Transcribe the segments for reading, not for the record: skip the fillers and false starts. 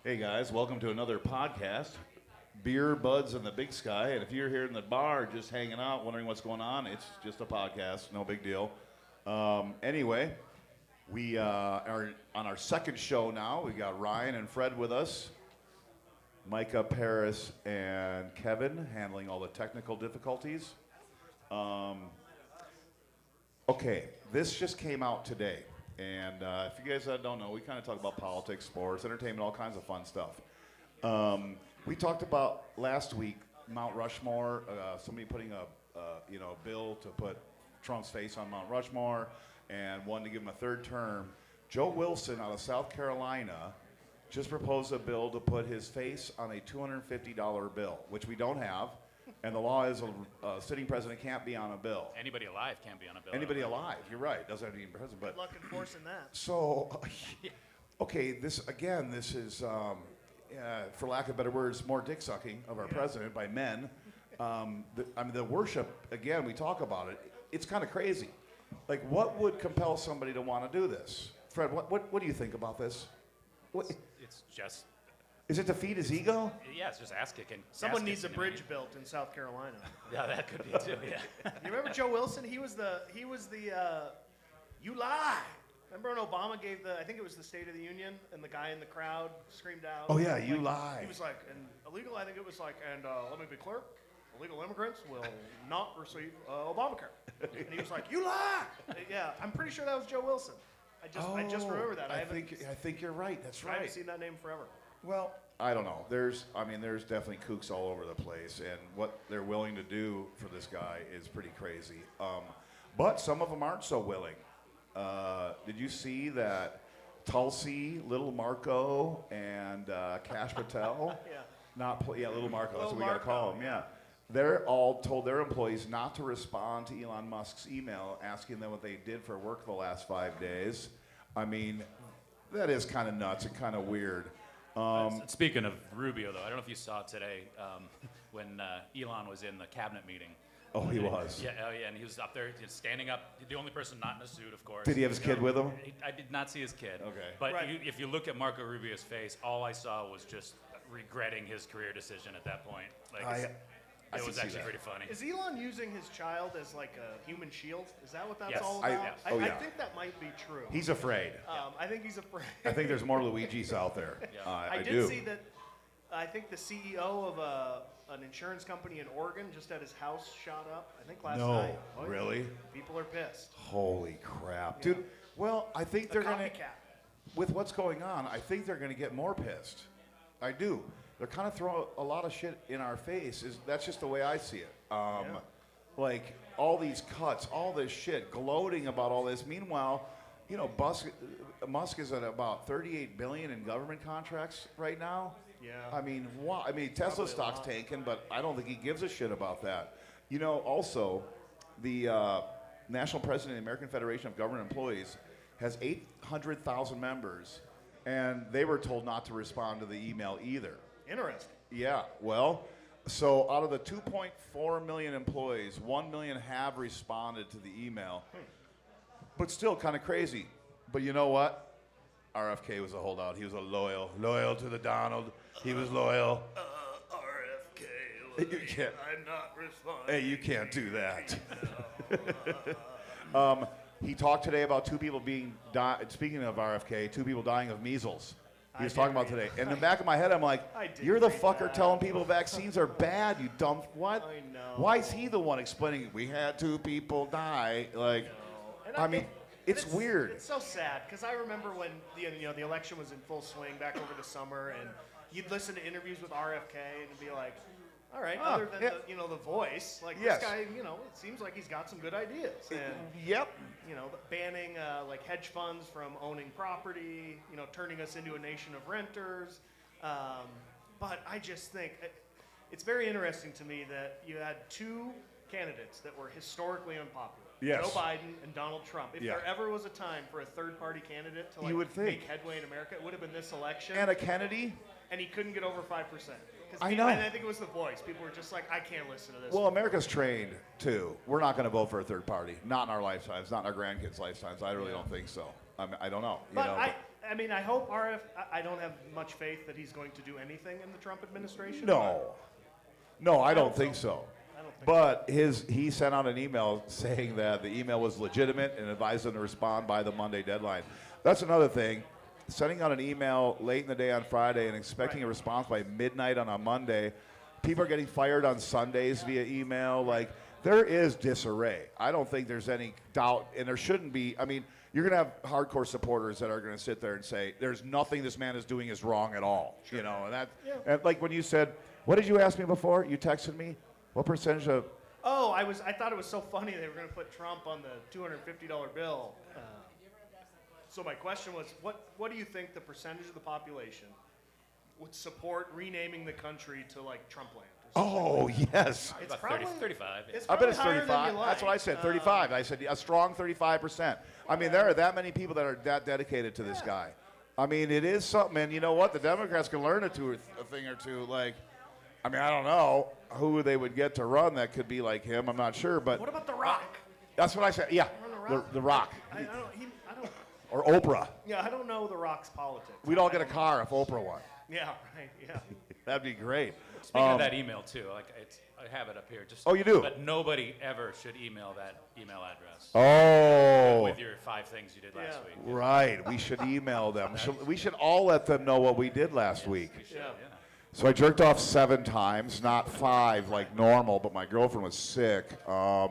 Hey guys, welcome to another podcast, Beer, Buds, and the Big Sky. And if you're here in the bar just hanging out, wondering what's going on, it's just a podcast, no big deal. Anyway, we are on our second show now. We got Ryan and Fred with us, Micah, Paris, and Kevin handling all the technical difficulties. Okay, this just came out today. And if you guys don't know, we kind of talk about politics, sports, entertainment, all kinds of fun stuff. We talked about last week Mount Rushmore, somebody putting a bill to put Trump's face on Mount Rushmore and wanted to give him a third term. Joe Wilson out of South Carolina just proposed a bill to put his face on a $250 bill, which we don't have. And the law is a sitting president can't be on a bill. Anybody alive can't be on a bill. Anybody alive, you're right. Doesn't have to be president. But good luck enforcing that. So, okay, this is, for lack of better words, more dick sucking of our president by men. The worship, again, we talk about it. It's kind of crazy. Like, what would compel somebody to want to do this? Fred, what do you think about this? It's just... Is it to feed his ego? Yeah, it's just ass kicking. Someone needs a bridge built in South Carolina. Yeah, that could be too. Yeah. You remember Joe Wilson? He was the you lie. Remember when Obama gave I think it was the State of the Union, and the guy in the crowd screamed out. Oh yeah, you lie. He was like, and illegal. I think it was like, and let me be clear, illegal immigrants will not receive Obamacare. And he was like, you lie. Yeah, I'm pretty sure that was Joe Wilson. I just remember that. I think you're right. That's right. I haven't seen that name forever. Well, I don't know. There's definitely kooks all over the place, and what they're willing to do for this guy is pretty crazy. But some of them aren't so willing. Did you see that Tulsi, Little Marco, and Kash Patel? Yeah. Little Marco. That's what we got to call him. Yeah. They're all told their employees not to respond to Elon Musk's email asking them what they did for work the last 5 days. I mean, that is kind of nuts and kind of weird. Speaking of Rubio, though, I don't know if you saw today when Elon was in the cabinet meeting. Oh, he was. Yeah, and he was up there just standing up. The only person not in a suit, of course. Did he have his kid with him? I did not see his kid. Okay. But Right. if you look at Marco Rubio's face, all I saw was just regretting his career decision at that point. Like, it was actually pretty funny. Is Elon using his child as like a human shield? Is that what that's Yes. all about? Yeah. I think that might be true. He's afraid. I think he's afraid. I think there's more Luigi's out there. Yeah. I did do. see that. I think the CEO of an insurance company in Oregon just had his house shot up. I think last night. Oh, yeah. Really? People are pissed. Holy crap, dude. Well, I think they're gonna. Copycat. With what's going on, I think they're gonna get more pissed. I do. They're kind of throwing a lot of shit in our face. That's just the way I see it. Like all these cuts, all this shit, gloating about all this. Meanwhile, Musk is at about $38 billion in government contracts right now. Yeah. I mean, Tesla stock's tanking, but I don't think he gives a shit about that. Also, the National President of the American Federation of Government Employees has 800,000 members, and they were told not to respond to the email either. Interesting. Yeah, well, so out of the 2.4 million employees, 1 million have responded to the email. But still kind of crazy. But you know what? RFK was a holdout. He was loyal to the Donald. He was loyal. RFK, I'm not responding. Hey, you can't do that. He talked today about two people speaking of RFK, two people dying of measles. He was talking about today. In the back of my head, I'm like, you're the fucker telling people vaccines are bad, you dumb... What? I know. Why is he the one explaining, we had two people die? Like, I mean, it's weird. It's so sad, because I remember when the election was in full swing back over the summer, and you'd listen to interviews with RFK, and you'd be like, all right, other than the voice, like this guy, it seems like he's got some good ideas. And, banning like hedge funds from owning property, turning us into a nation of renters. But I just think it's very interesting to me that you had two candidates that were historically unpopular. Yes. Joe Biden and Donald Trump. If there ever was a time for a third-party candidate to make headway in America, it would have been this election. And a Kennedy? And he couldn't get over 5%. I know. And I think it was the voice. People were just like, I can't listen to this. Well, America's trained, too. We're not going to vote for a third party. Not in our lifetimes, not in our grandkids' lifetimes. I really don't think so. I don't know. But I mean, I hope I don't have much faith that he's going to do anything in the Trump administration. No, I don't think so. I don't think But he sent out an email saying that the email was legitimate and advised them to respond by the Monday deadline. That's another thing. Sending out an email late in the day on Friday and expecting a response by midnight on a Monday. People are getting fired on Sundays via email. Like, there is disarray. I don't think there's any doubt, and there shouldn't be. I mean, you're going to have hardcore supporters that are going to sit there and say, there's nothing this man is doing is wrong at all. Sure. You know, and that, and like when you said, what did you ask me before? You texted me? What percentage of... Oh, I thought it was so funny they were going to put Trump on the $250 bill. So my question was, what do you think the percentage of the population would support renaming the country to like Trumpland? Oh, yes. It's probably 35. Yeah. I bet it's higher 35. than you like. That's what I said, 35. I said a strong 35%. I mean, there are that many people that are that dedicated to this guy. I mean, it is something, and you know what? The Democrats can learn a thing or two. Like, I mean, I don't know who they would get to run that could be like him. I'm not sure, but What about The Rock? that's what I said. Yeah, the Rock. I don't. Or Oprah. Yeah, I don't know The Rock's politics. We'd all get a car if Oprah won. Yeah, right. Yeah. That'd be great. Speaking of that email too, like I have it up here. Just Oh, you do? But nobody ever should email that email address. Oh. With your 5 things you did last week. Right. We should email them. We should all let them know what we did last week. We should, yeah. So I jerked off 7 times, not 5 like normal, but my girlfriend was sick. You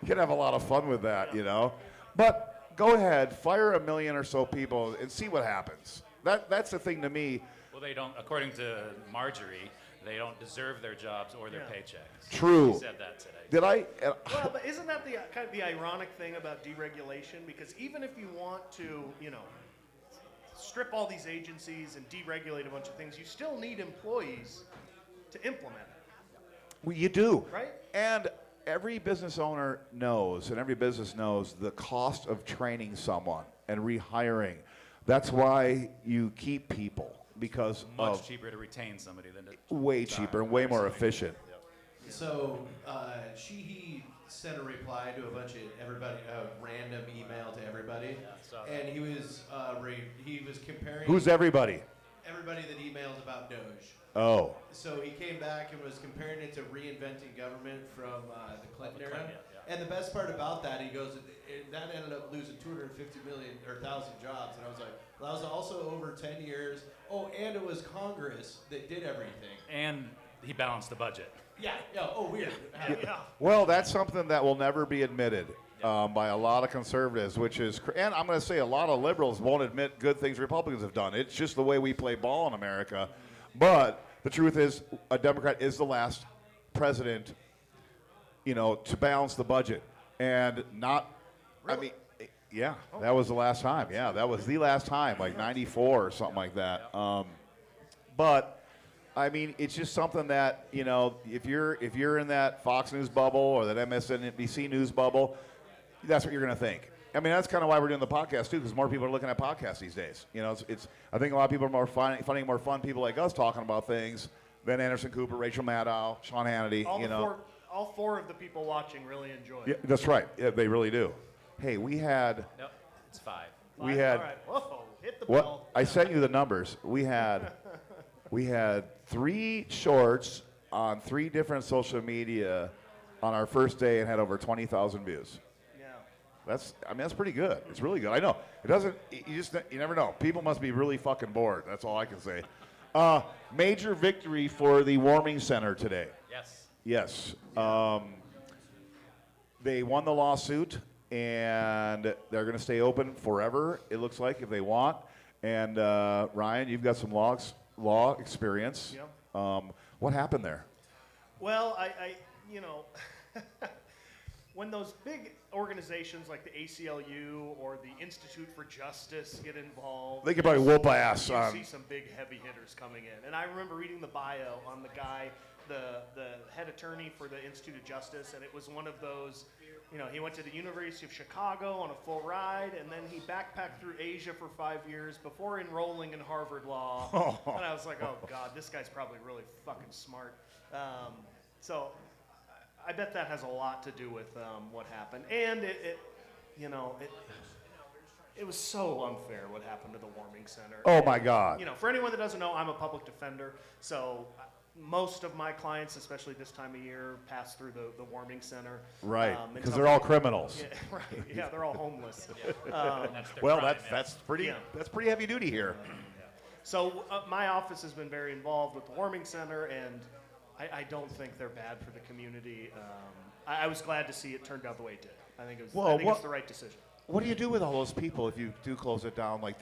can have a lot of fun with that, you know. But go ahead, fire 1 million or so people and see what happens. That's the thing to me. Well, they don't, according to Marjorie, they don't deserve their jobs or their paychecks. True. She said that today. Did I? Well, but isn't that the kind of the ironic thing about deregulation? Because even if you want to, you know, strip all these agencies and deregulate a bunch of things, you still need employees to implement it. Well, you do. Right? And every business owner knows, and every business knows, the cost of training someone and rehiring. That's why you keep people, because Much cheaper to retain somebody than to way cheaper and way more efficient. So he sent a reply to a bunch of everybody, a random email to everybody, and he was comparing. Who's everybody? Everybody that emailed about Doge. Oh. So he came back and was comparing it to reinventing government from the Clinton era. yeah. And the best part about that, he goes, that ended up losing 250 million or 1,000 jobs. And I was like, well, that was also over 10 years. Oh, and it was Congress that did everything. And he balanced the budget. Yeah. Oh, weird. Yeah. Well, that's something that will never be admitted by a lot of conservatives, which is, and I'm going to say a lot of liberals won't admit good things Republicans have done. It's just the way we play ball in America. But the truth is, a Democrat is the last president, you know, to balance the budget. And not, really? I mean, yeah, that was the last time. Yeah, that was the last time, like 94 or something like that. But I mean, it's just something that, you know, if you're in that Fox News bubble or that MSNBC news bubble, that's what you're going to think. I mean, that's kind of why we're doing the podcast too, because more people are looking at podcasts these days. You know, it's I think a lot of people are more finding more fun people like us talking about things than Anderson Cooper, Rachel Maddow, Sean Hannity. All four of the people watching really enjoy it. Yeah, that's right. Yeah, they really do. Hey, we had. Nope, it's 5. We had. All right. Whoa, hit the What? bell. I sent you the numbers. We had 3 shorts on 3 different social media on our first day and had over 20,000 views. Yeah. That's pretty good. It's really good. I know. It doesn't, you never know. People must be really fucking bored. That's all I can say. Major victory for the warming center today. Yes. They won the lawsuit, and they're going to stay open forever, it looks like, if they want. And Ryan, you've got some law experience. Yeah. What happened there? Well, I you know, when those big organizations like the ACLU or the Institute for Justice get involved, They could probably whoop ass you on. see some big heavy hitters coming in. And I remember reading the bio on the guy, the head attorney for the Institute of Justice, and it was one of those, you know, he went to the University of Chicago on a full ride, and then he backpacked through Asia for 5 years before enrolling in Harvard Law. And I was like, oh God, this guy's probably really fucking smart. So I bet that has a lot to do with what happened. And It was so unfair what happened to the warming center. Oh, my God. You know, for anyone that doesn't know, I'm a public defender, so most of my clients, especially this time of year, pass through the warming center. Right, because they're all criminals. Yeah, right. Yeah, they're all homeless. That's pretty heavy duty here. So my office has been very involved with the warming center, and I don't think they're bad for the community. I was glad to see it turned out the way it did. I think it's the right decision. What do you do with all those people if you do close it down? Like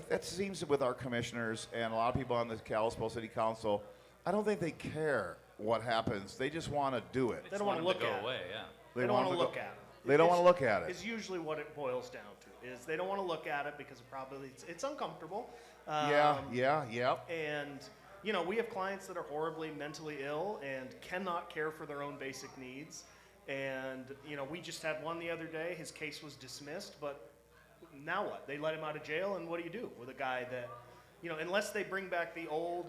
that seems with our commissioners and a lot of people on the Kalispell City Council. I don't think they care what happens. They just want to do it. They don't want to look at it. Away, yeah. They don't want to look at it. They don't want to look at it. It's usually what it boils down to. Is they don't want to look at it because it's uncomfortable. Yeah. And you know, we have clients that are horribly mentally ill and cannot care for their own basic needs. And you know, we just had one the other day. His case was dismissed, but now what? They let him out of jail, and what do you do with a guy that, you know, unless they bring back the old,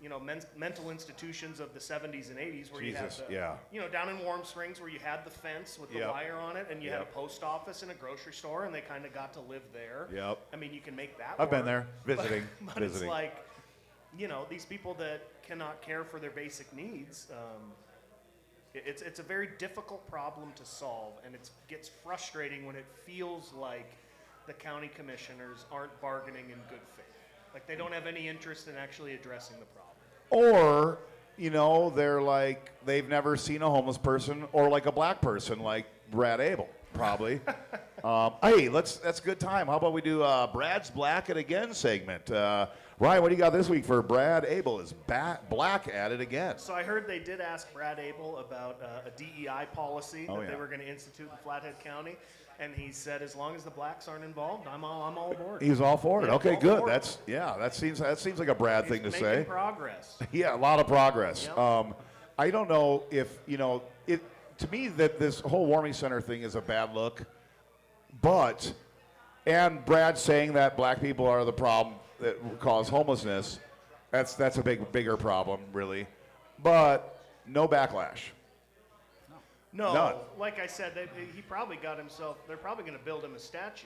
you know, mental institutions of the 70s and 80s where you had you know, down in Warm Springs where you had the fence with the wire on it, and you had a post office and a grocery store, and they kind of got to live there. Yep. I mean, you can make that I've work, been there visiting. but it's like, you know, these people that cannot care for their basic needs, it's a very difficult problem to solve, and it gets frustrating when it feels like the county commissioners aren't bargaining in good faith. Like they don't have any interest in actually addressing the problem. Or, you know, they're like, they've never seen a homeless person or like a black person like Brad Abel, probably. Hey, that's a good time. How about we do Brad's Black It Again segment? Ryan, what do you got this week for Brad Abel is black at it again? So I heard they did ask Brad Abel about a DEI policy that they were going to institute in Flathead County. And he said, as long as the blacks aren't involved, I'm all aboard. He's all for it. Yeah, okay, good. That seems like a Brad thing to say. Making progress. Yeah, a lot of progress. Yep. I don't know if, you know, to me that this whole warming center thing is a bad look, and Brad saying that black people are the problem that cause homelessness, that's a bigger problem, really. But no backlash. No, None. like I said, he probably got himself. They're probably going to build him a statue.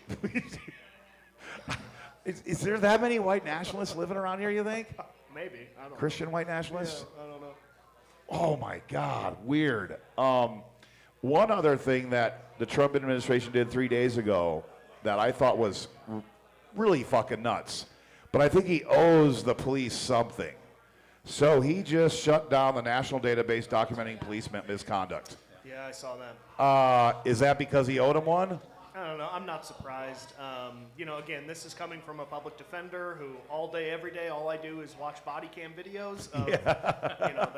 Is there that many white nationalists living around here, you think? Maybe. I don't Christian white nationalists? Yeah, I don't know. Oh, my God. Weird. One other thing that the Trump administration did 3 days ago that I thought was really fucking nuts, but I think he owes the police something. So he just shut down the national database documenting police misconduct. Yeah, I saw that. Is that because he owed him one? I don't know. I'm not surprised. You know, again, this is coming from a public defender who all day, every day, all I do is watch body cam videos of you know,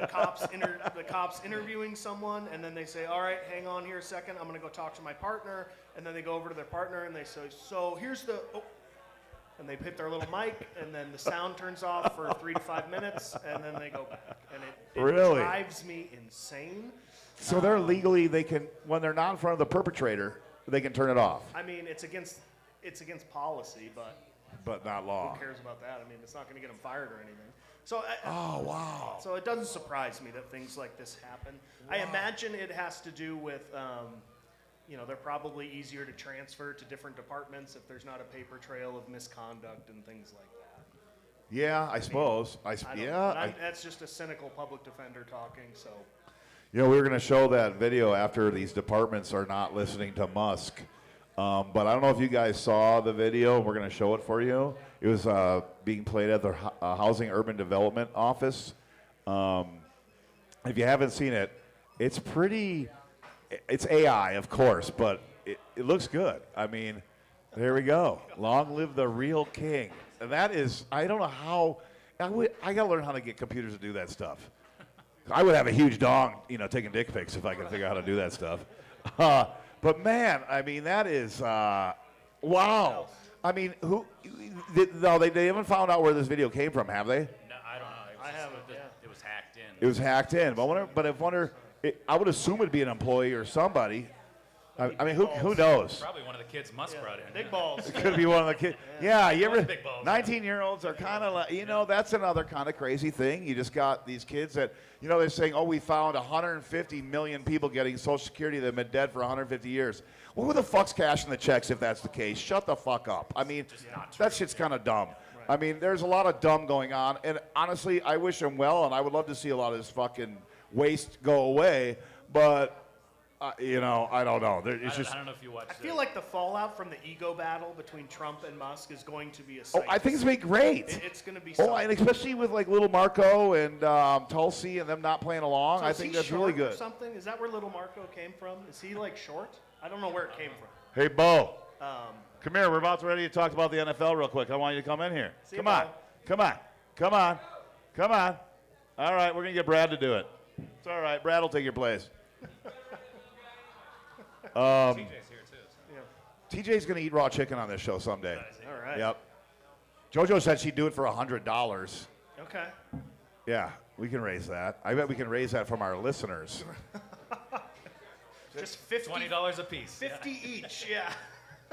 the cops interviewing someone, and then they say, "All right, hang on here a second. I'm going to go talk to my partner," and then they go over to their partner and they say, "So here's the," and they hit their little mic, and then the sound turns off for 3 to 5 minutes, and then they go back, and it really drives me insane. So they're legally, they can, when they're not in front of the perpetrator, they can turn it off. I mean, it's against policy, but not law. Who cares about that? I mean, it's not going to get them fired or anything. So, oh, wow. So it doesn't surprise me that things like this happen. Wow. I imagine it has to do with, you know, they're probably easier to transfer to different departments if there's not a paper trail of misconduct and things like that. Yeah, I suppose. That's just a cynical public defender talking, so. You know, we were going to show that video after these departments are not listening to Musk. But I don't know if you guys saw the video. We're going to show it for you. It was being played at the Housing Urban Development Office. If you haven't seen it, it's AI, of course, but it looks good. I mean, there we go. Long live the real king. And that is, I don't know how, I got to learn how to get computers to do that stuff. I would have a huge dong, you know, taking dick pics if I could figure out how to do that stuff. But man, I mean, that is, wow. I mean, they haven't found out where this video came from, have they? No, I don't know. I haven't. Yeah. It was hacked in. It was hacked in. But I would assume it'd be an employee or somebody. I mean, who knows? Probably one of the kids Musk brought in. Big balls. It could be one of the kids. Yeah, you ever? Big balls. 19-year-olds are kind of like, that's another kind of crazy thing. You just got these kids that, they're saying, oh, we found 150 million people getting Social Security that have been dead for 150 years. Well, who the fuck's cashing the checks if that's the case? Shut the fuck up. I mean, that shit's kind of dumb. Right. I mean, there's a lot of dumb going on, and honestly, I wish them well, and I would love to see a lot of this fucking waste go away, but. I don't know. I don't know if you watched. I feel like the fallout from the ego battle between Trump and Musk is going to be a. Oh, I think it's going to be great. It's going to be. Oh, and especially with like little Marco and Tulsi and them not playing along, so I think that's really good. Or something? Is that where little Marco came from? Is he like short? I don't know where it came from. Hey, Bo. Come here. We're about ready to talk about the NFL real quick. I want you to come in here. Come on. All right, we're going to get Brad to do it. It's all right. Brad will take your place. TJ's here too. TJ's going to eat raw chicken on this show someday. All right. Yep. JoJo said she'd do it for $100. Okay. Yeah, we can raise that. I bet we can raise that from our listeners. Just 50. $20 a piece. 50 each, yeah.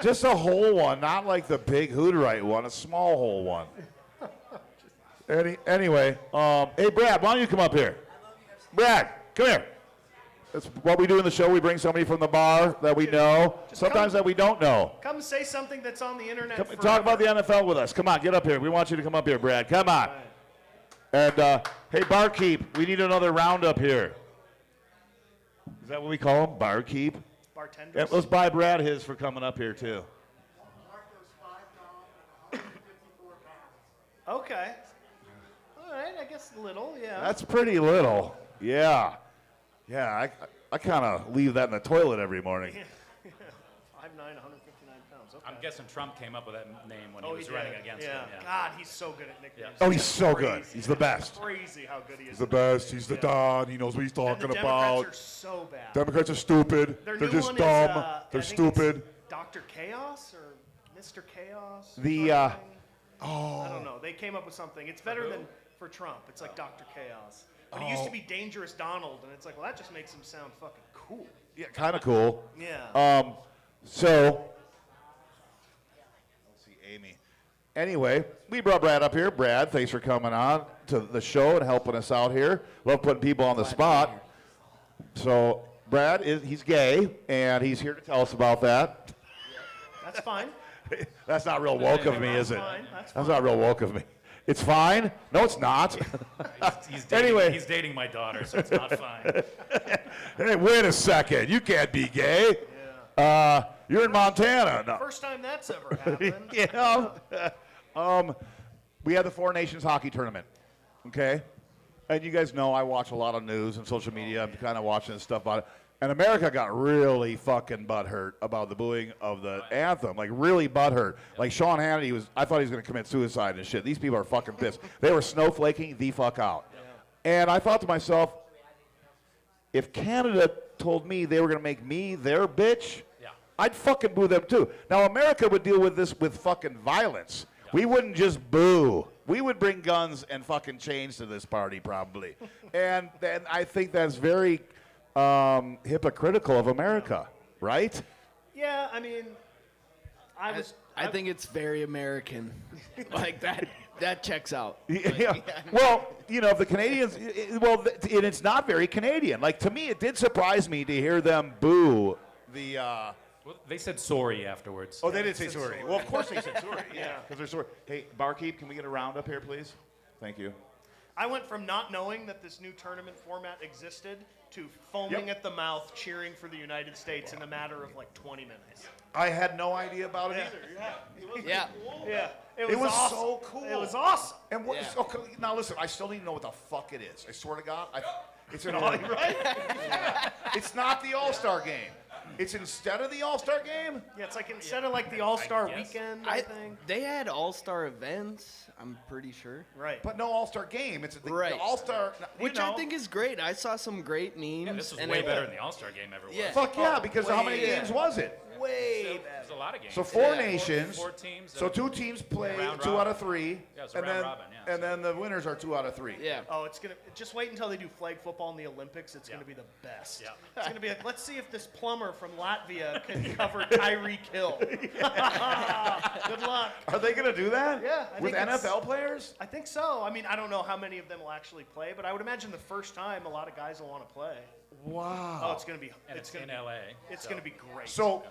Just a whole one, not like the big Hooterite one, a small whole one. Anyway, hey, Brad, why don't you come up here? Brad, come here. That's what we do in the show. We bring somebody from the bar that we know, sometimes that we don't know. Come say something that's on the internet. Come, talk about the NFL with us. Come on, get up here. We want you to come up here, Brad. Come on. Right. And, hey, Barkeep, we need another roundup here. Is that what we call them? Barkeep? Bartenders. Yeah, let's buy Brad his for coming up here, too. Okay. All right, I guess little, yeah. That's pretty little. Yeah. Yeah, I kind of leave that in the toilet every morning. 5'9", 159 pounds. Okay. I'm guessing Trump came up with that name when he was running against him. Yeah. God, he's so good at nicknames. Oh, he's so good. He's the best. Crazy how good he is. He's the best. He's the Don. He knows what he's talking and the about. Democrats are so bad. Democrats are stupid. Their They're new just one dumb. Is, They're I think stupid. it's Dr. Chaos or Mr. Chaos? Oh. I don't know. They came up with something. It's better than for Trump. It's like Dr. Chaos. But he used to be Dangerous Donald, and it's like, well, that just makes him sound fucking cool. Yeah, kind of cool. Yeah. So, let's see, Amy. Anyway, we brought Brad up here. Brad, thanks for coming on to the show and helping us out here. Love putting people on the spot. So, Brad, he's gay, and he's here to tell us about that. That's fine. That's not real woke of me, is it? That's That's not real woke of me. It's fine? No, it's not. He's dating my daughter, so it's not fine. Hey, wait a second. You can't be gay. Yeah. You're in Montana. No. First time that's ever happened. We had the Four Nations hockey tournament, okay? And you guys know I watch a lot of news and social media. I'm kind of watching stuff about it. And America got really fucking butthurt about the booing of the anthem. Like, really butthurt. Like, Sean Hannity I thought he was going to commit suicide and shit. These people are fucking pissed. They were snowflaking the fuck out. And I thought to myself, if Canada told me they were going to make me their bitch, I'd fucking boo them too. Now, America would deal with this with fucking violence. We wouldn't just boo. We would bring guns and fucking chains to this party, probably. And I think that's very hypocritical of America, right? Yeah, I mean, I think it's very American. Like that checks out. Yeah. Well, if the Canadians, and it's not very Canadian. Like, to me, it did surprise me to hear them boo the. Well, they said sorry afterwards. Oh, they did say sorry. Well, of course they said sorry. Yeah, because they're sorry. Hey, Barkeep, can we get a round up here, please? Thank you. I went from not knowing that this new tournament format existed to foaming at the mouth, cheering for the United States in a matter of like 20 minutes. I had no idea about it either. Yeah. Yeah. It was awesome. so cool. It was awesome. And what? Yeah. Okay, now listen, I still need to know what the fuck it is. I swear to God, it's an right? Yeah. It's not the All-Star game. It's instead of the All-Star game? Yeah, it's like instead of like the All-Star I guess. weekend, I think. They had all-star events, I'm pretty sure. Right. But no All-Star game. It's the Right. All-Star. Which I think is great. I saw some great memes. Yeah, this was and way better than the All-Star game ever was. Yeah. Fuck yeah, because how many way- games was it? way better. There's a lot of games. So four nations. Four teams. So 2 teams play Round 2 out of 3. Yeah, so and round then, robin, yeah. And then the winners are 2 out of 3. Yeah. Oh, it's gonna just wait until they do flag football in the Olympics. It's gonna be the best. Yeah. It's gonna be like, let's see if this plumber from Latvia can cover Tyreek Hill. Good luck. Are they going to do that? Yeah, I With think it's- NFL players? I think so. I mean, I don't know how many of them will actually play, but I would imagine the first time a lot of guys will want to play. Wow. Oh, it's gonna be. And it's gonna in be, LA. It's gonna be great. So,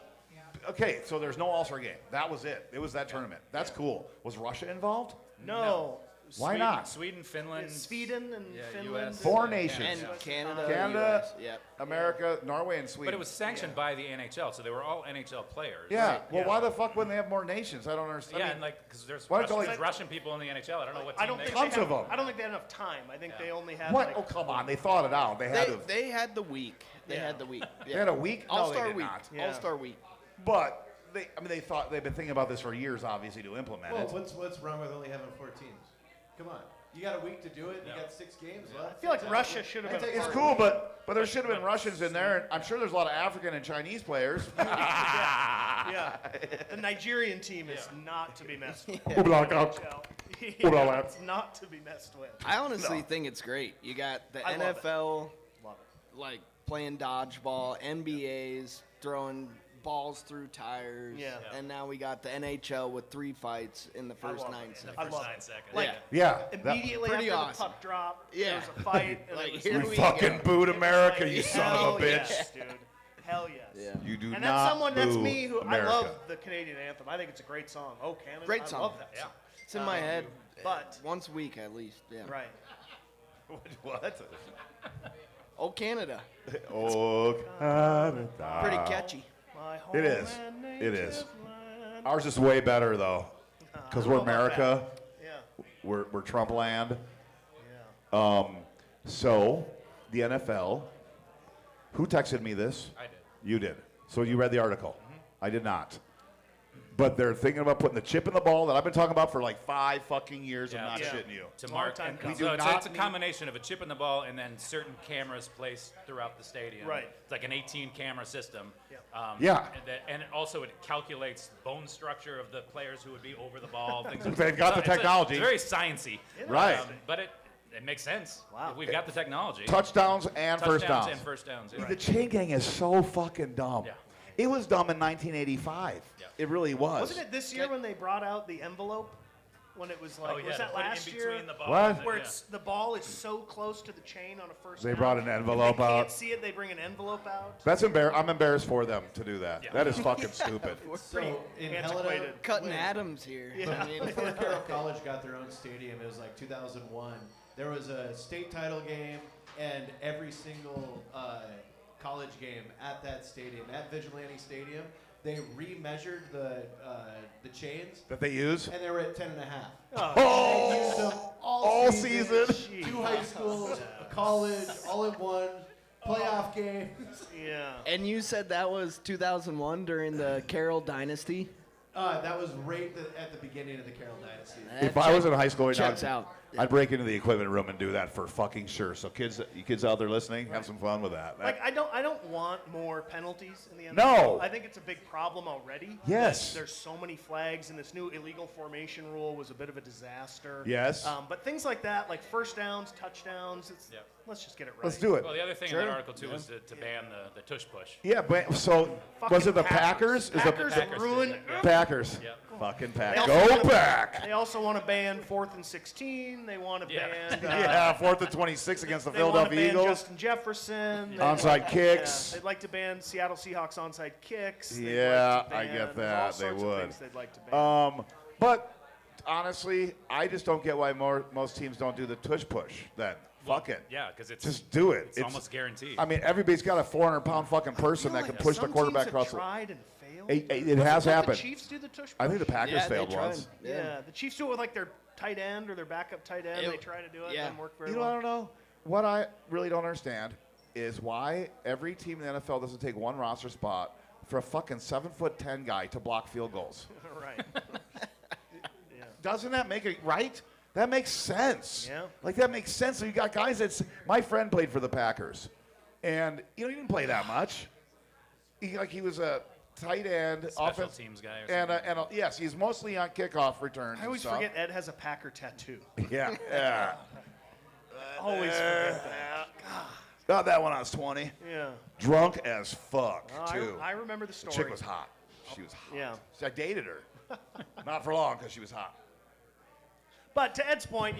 okay, so there's no All-Star game. That was it. It was that tournament. That's cool. Was Russia involved? no. Why not? Sweden, Finland. Sweden and Yeah, Finland. US. 4 nations. And Canada. Canada, US. Yep. America, Norway, and Sweden. But it was sanctioned by the NHL, so they were all NHL players. Yeah. Well, why the fuck wouldn't they have more nations? I don't understand. Yeah, I mean, and like, because there's Why don't Russian, they- Russian people in the NHL. I don't know what I team don't they think Tons they have, of 'em. I don't think they had enough time. I think they only had what? like. Oh, come on. They thought it out. They had to. They had the week. They Yeah. had the week. They had a week? No, they All-Star did week. not. Yeah. All-Star week. But they've been thinking about this for years, obviously, to implement Well, it. what's wrong with only having 4 teams? Come on. You got a week to do it. You got 6 games left. I feel like Russia should have been. It's cool, but there should have been Russians in there. And I'm sure there's a lot of African and Chinese players. Yeah. The Nigerian team is not to be messed with. Yeah. It's not to be messed with. I honestly think it's great. You got the I love it. NFL, Love it. like playing dodgeball, NBA's throwing balls through tires, Yeah. and now we got the NHL with 3 fights in the first love 9 it. seconds. I first love 9 it. seconds. Like, Yeah. Immediately Pretty after awesome. the puck drop, Yeah. there was a fight. And Like, it was here You we fucking go. booed it was America, like, you son of hell a bitch. Yes, dude. Hell yes. Yeah. You do And not that's someone, that's boo me, who America. I love the Canadian anthem. I think it's a great song. Oh, Canada. Great I song. love that Yeah. song. It's in my head, but- once a week at least. Yeah. Right. What? Oh, Canada. Oh, Canada. Pretty catchy. My home It is. and It is. native land. Ours is way better, though. Because we're I don't know about America. Yeah. We're Trump land. Yeah. So, the NFL. Who texted me this? I did. You did. So you read the article. I did not. But they're thinking about putting the chip in the ball that I've been talking about for like 5 fucking years. I'm not Yeah. shitting you. To Long mark, time and coming. so We do it's, not it's a need- combination of a chip in the ball and then certain cameras placed throughout the stadium. Right. It's like an 18 camera system. Yeah. Yeah. And also it calculates bone structure of the players who would be over the ball. Things They've got the technology. It's very sciencey. Right. But it makes sense. Wow. We've got the technology. Touchdowns and first Touchdowns downs. and first downs. Yeah. The chain gang is so fucking dumb. Yeah. It was dumb in 1985. Yeah. It really was. Wasn't it this year when they brought out the envelope? When it was like, Oh, yeah, was to that put it last in year? between the balls What? and- Where yeah. it's the ball is so close to the chain on a first They down. brought an envelope If they out. can't see it, they bring an envelope out. That's I'm embarrassed for them to do that. Yeah. That is fucking stupid. So in Helena, antiquated. Cutting when- Adams here. Yeah. I mean, Before Carroll College got their own stadium, it was like 2001. There was a state title game, and every single college game at that stadium, at Vigilante Stadium, they remeasured the chains, That they use? and they were at 10.5. Oh! They used them All season. Jeez. 2 high schools, a college, all in one, playoff game. Yeah. and you said that was 2001 during the Carroll Dynasty? That was right at the beginning of the Carroll Dynasty. If I was in high school right now, checks out. I'd break into the equipment room and do that for fucking sure. So you kids out there listening, have some fun with that. Like I don't want more penalties in the NFL. No. I think it's a big problem already. Yes. There's so many flags, and this new illegal formation rule was a bit of a disaster. Yes. But things like that, like first downs, touchdowns, Yep. let's just get it right. Let's do it. Well, the other thing Sure. in that article, too, was to ban the tush push. Yeah, but so was it the Packers? Is the Packers Packers ruined. did, yeah. Packers? Yep. Fucking They Packers. also Go wanna- back. They also want to ban 4th and 16. They want to Yeah. ban. Yeah, 4th and 26 against the They want to Philadelphia ban Eagles. Justin Jefferson. They'd Onside like- kicks. Yeah, they'd like to ban Seattle Seahawks onside kicks. They'd Yeah, like to I ban- get there's that. all They sorts of would. things they'd like to ban. But honestly, I just don't get why most teams don't do the tush push then. Fuck it. Yeah, because it's Just do it. It's almost guaranteed. I mean, everybody's got a 400-pound fucking person that can push the quarterback Some teams across have the. tried and failed. It has Don't happened. The Chiefs do the tush push? I think the Packers Yeah, they failed tried. once. Yeah, the Chiefs do it with like their tight end or their backup tight end. It- They try to do it. yeah. It doesn't work very You know, I well. don't know. What I really don't understand is why every team in the NFL doesn't take one roster spot for a fucking 7'10" guy to block field goals. Right. Doesn't that make it right? That makes sense. Yeah. Like that makes sense. So you got guys that's. My friend played for the Packers, and he didn't play that much. He was a tight end, Special teams guy or something. Yes, he's mostly on kickoff returns. I always forget Ed has a Packer tattoo. Yeah, yeah. Always forget that. Got that when I was 20. Yeah. Drunk as fuck, too. I remember the The story. chick was hot. She was hot. Yeah. I dated her. Not for long because she was hot. But to Ed's point,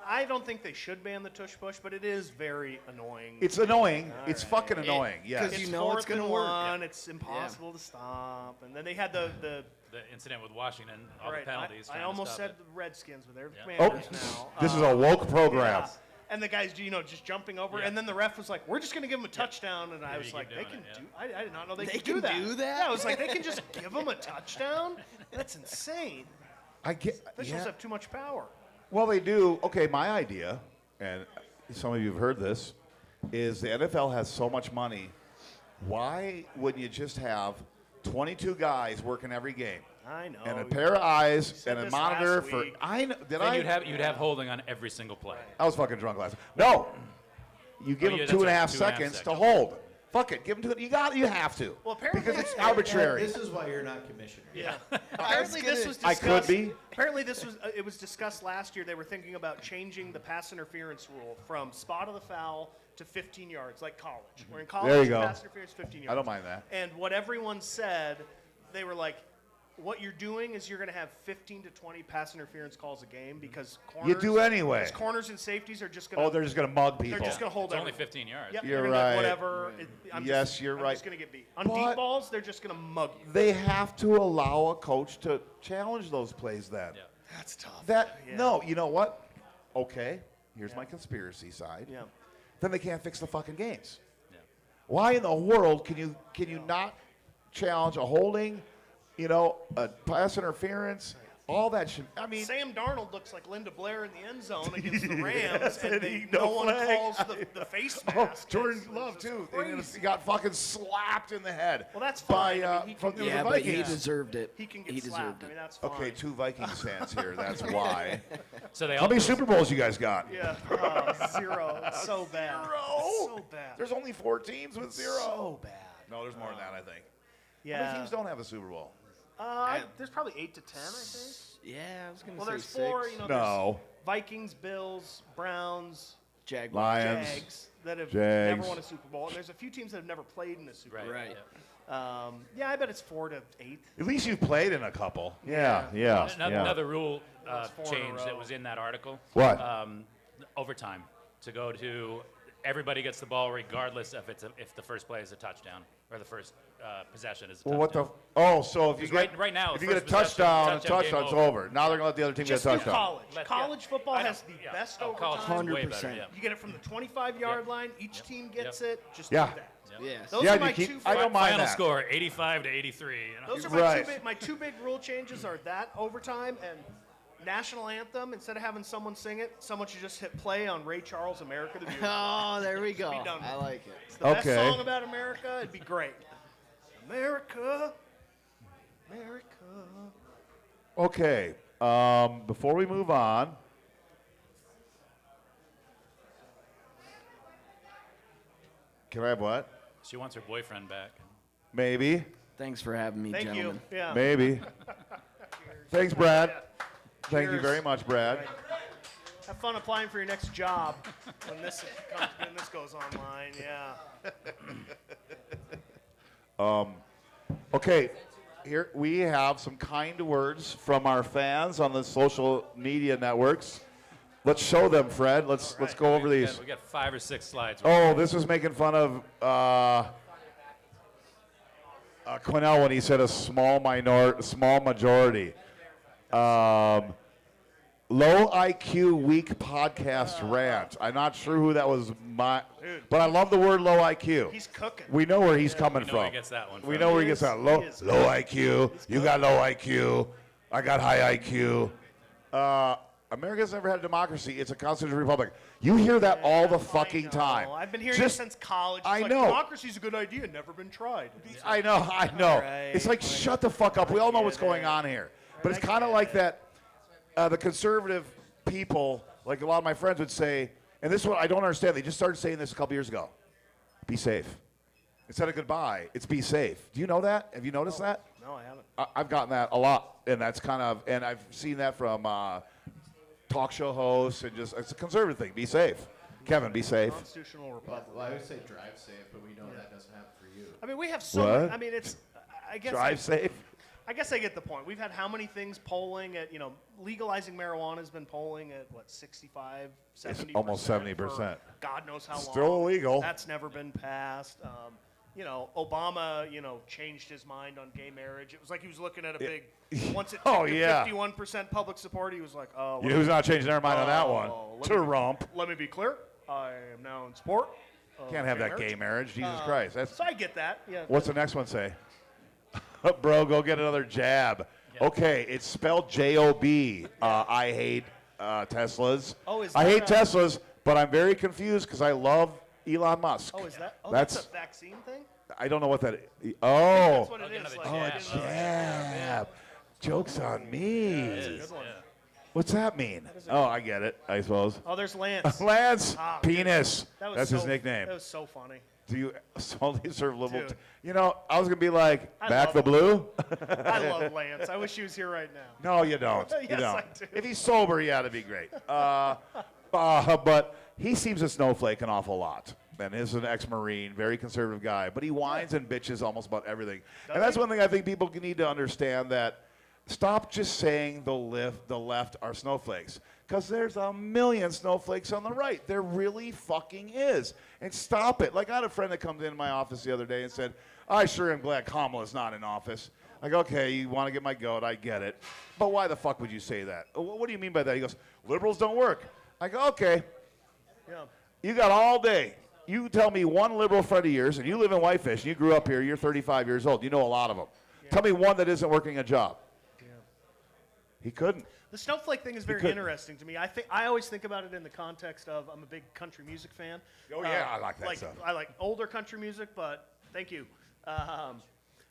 I don't think they should ban the tush push, but it is very annoying. It's annoying. All It's right. fucking annoying. Yes. Because It's you know it's fourth and gonna work. one. It's impossible to stop. And then they had the incident with Washington, all right, the penalties. I trying to almost stop said it. the Redskins, but they're the Yeah. Commanders now. This is a woke program. Yeah. And the guys, just jumping over, Yeah. and then the ref was like, "We're just going to give him a touchdown," and I Yeah, was you like, keep "They doing can it, do." I did not know they They could can do that. do that? Yeah, I was like, "They can just give him a touchdown? That's insane." I get. Officials Yeah. have too much power. Well, they do. Okay, my idea, and some of you have heard this, is the NFL has so much money. Why wouldn't you just have 22 guys working every game? I know. And a pair of eyes said and a this monitor last for. week. I know. Did Then I? you'd have holding on every single play. I was fucking drunk last. No. You give yeah, them that's 2.5 right, 2.5 seconds to seconds. hold. Fuck it. Give them to. You have to. Well, apparently because it's they- arbitrary. This is why you're not commissioner. Yeah. Apparently this was I discussed. could be. Apparently this was it was discussed last year. They were thinking about changing the pass interference rule from spot of the foul to 15 yards, like college. Where in college, There you go. pass interference 15 yards. I don't mind that. And what everyone said, they were like, what you're doing is you're going to have 15 to 20 pass interference calls a game because corners. You do anyway. Because corners and safeties are just going to. Oh, they're just gonna mug people. They're just going to hold It's only everyone. 15 yards. Yep, You're they're gonna be like, right. Whatever. Yes, you're I'm right. just going to get beat. On But- deep balls, they're just going to mug you. They have to allow a coach to challenge those plays then. Yeah. That's tough. No, you know what? Okay, here's my conspiracy side. Yeah. Then they can't fix the fucking games. Yeah. Why in the world can you not challenge a holding, a pass interference, all that shit? I mean, Sam Darnold looks like Linda Blair in the end zone against the Rams, Yes, and and no no one flag. calls the face oh, mask. Jordan It's Love just too. crazy. He got fucking slapped in the head. Well, that's by, fine. I mean, he from can- the Yeah, but he Vikings. deserved it. He can get He slapped. deserved I mean, it. that's fine. Okay, 2 Vikings fans here. That's why. So they How many also Super Bowls you guys got? Yeah, 0. It's so bad. So bad. There's only 4 teams with 0. So bad. No, there's more than that, I think. How Yeah. many teams don't have a Super Bowl? There's probably 8 to 10, I think. Yeah, I was gonna Well, say there's 6. 4. No. There's Vikings, Bills, Browns, Jaguars. Lions. Jags that have Jags. never won a Super Bowl, and there's a few teams that have never played in a Super Bowl. right. Right. yeah. Yeah, I bet it's 4 to 8. At least you've played in a couple. Yeah. Another rule That's 4 in a change that row. was in that article. What? Overtime to go to everybody gets the ball regardless if if the first play is a touchdown or the first possession is a Well, touchdown. what the? Oh, so if you Because get right now, if you get a first possession, touchdown, touchdown, game touchdown's over. over. Now they're gonna let the other team Just get a do touchdown. college. Let- College yeah. football I know, has the yeah. best Oh, college overtime. is way better, 100%. yeah. You get it from the 25-yard Yep. line. Each team gets Yep. it. Just Yeah. do that. Yes. Those Yeah, are my you keep- two. I don't mind Final that. score 85 to 83. Those are Right. my two big rule changes are that overtime and national anthem. Instead of having someone sing it, someone should just hit play on Ray Charles' "America the Beautiful." Oh, there we go. be done with I it. like it. It's the best Okay. song about America. It'd be great. America, America. Okay. Before we move on, can I have what? She wants her boyfriend back. Maybe. Thanks for having me, Thank gentlemen. you. Yeah. Maybe. Thanks, Brad. Thank you Cheers. very much, Brad. Have fun applying for your next job when this goes online. Yeah. Okay, here we have some kind words from our fans on the social media networks. Let's show them, Fred. Let's go over these. We got 5 or 6 slides. Oh, this was making fun of Quinnell when he said a small majority. Low IQ weak podcast rant. I'm not sure who that was, but I love the word low IQ. He's cooking. We know where he's coming We know from. where he gets that one We from. know where he He gets is- that low he is IQ. You got low IQ. I got high IQ. America's never had a democracy. It's a constitutional republic. You hear that all the fucking I know. time. I've been hearing Just- it since college. It's I like, know. Democracy's a good idea. Never been tried. I know. right, It's like, shut the fuck up. We all know what's going on here. But it's kind of like that, the conservative people, like a lot of my friends would say, and this is what I don't understand. They just started saying this a couple years ago. Be safe. Instead of goodbye, it's be safe. Do you know that? Have you noticed that? No, I haven't. I've gotten that a lot, and that's and I've seen that from talk show hosts, and just it's a conservative thing. Be safe. Kevin, be safe. Constitutional republic. Well, I would say drive safe, but we know that doesn't happen for you. I mean, we have so What? many, I mean, it's, I guess. Drive safe. I guess I get the point. We've had how many things polling at, legalizing marijuana has been polling at, 65, 70%? Almost 70%. for God knows how long. Still illegal. That's never been passed. Obama, changed his mind on gay marriage. It was like he was looking at a big, once it Oh, ticked to yeah. 51% public support, he was like, oh. Who's not changing their mind on that one? Trump. Let me be clear. I am now in support. of Can't have that gay marriage. Jesus Christ. So I get that. Yeah. What's the next one say? Bro, go get another jab. Yeah. Okay, it's spelled J-O-B. I hate Teslas. Oh, is I that hate a- Teslas, but I'm very confused because I love Elon Musk. Oh, is that? Oh, That's- that's a vaccine thing? I don't know what that is. Oh. That's what it get is. another Like, jab. Jab. Joke's on me. It is, good one. yeah. What's that mean? Oh, I get it, I suppose. Oh, there's Lance. Lance, Ah, penis. That was That's his so- nickname. That was so funny. Do you only serve liberal? Dude. I was going to be like, I back love the him. blue? I love Lance. I wish he was here right now. No, you don't. You Yes, don't. I do. If he's sober, yeah, that'd be great. But he seems a snowflake an awful lot. And is an ex-Marine, very conservative guy. But he whines and bitches almost about everything. And that's one thing I think people need to understand, that stop just saying the left are snowflakes. Because there's a million snowflakes on the right. There really fucking is. And stop it. Like, I had a friend that comes into my office the other day and said, I sure am glad Kamala's not in office. I go, okay, you want to get my goat, I get it. But why the fuck would you say that? What do you mean by that? He goes, liberals don't work. I go, okay, Yeah. you got all day. You tell me one liberal friend of yours, and you live in Whitefish, and you grew up here, you're 35 years old. You know a lot of them. Yeah. Tell me one that isn't working a job. Yeah. He couldn't. The snowflake thing is very couldn't. interesting to me. I always think about it in the context of I'm a big country music fan. Oh, yeah, I like that stuff. I like older country music, but thank you.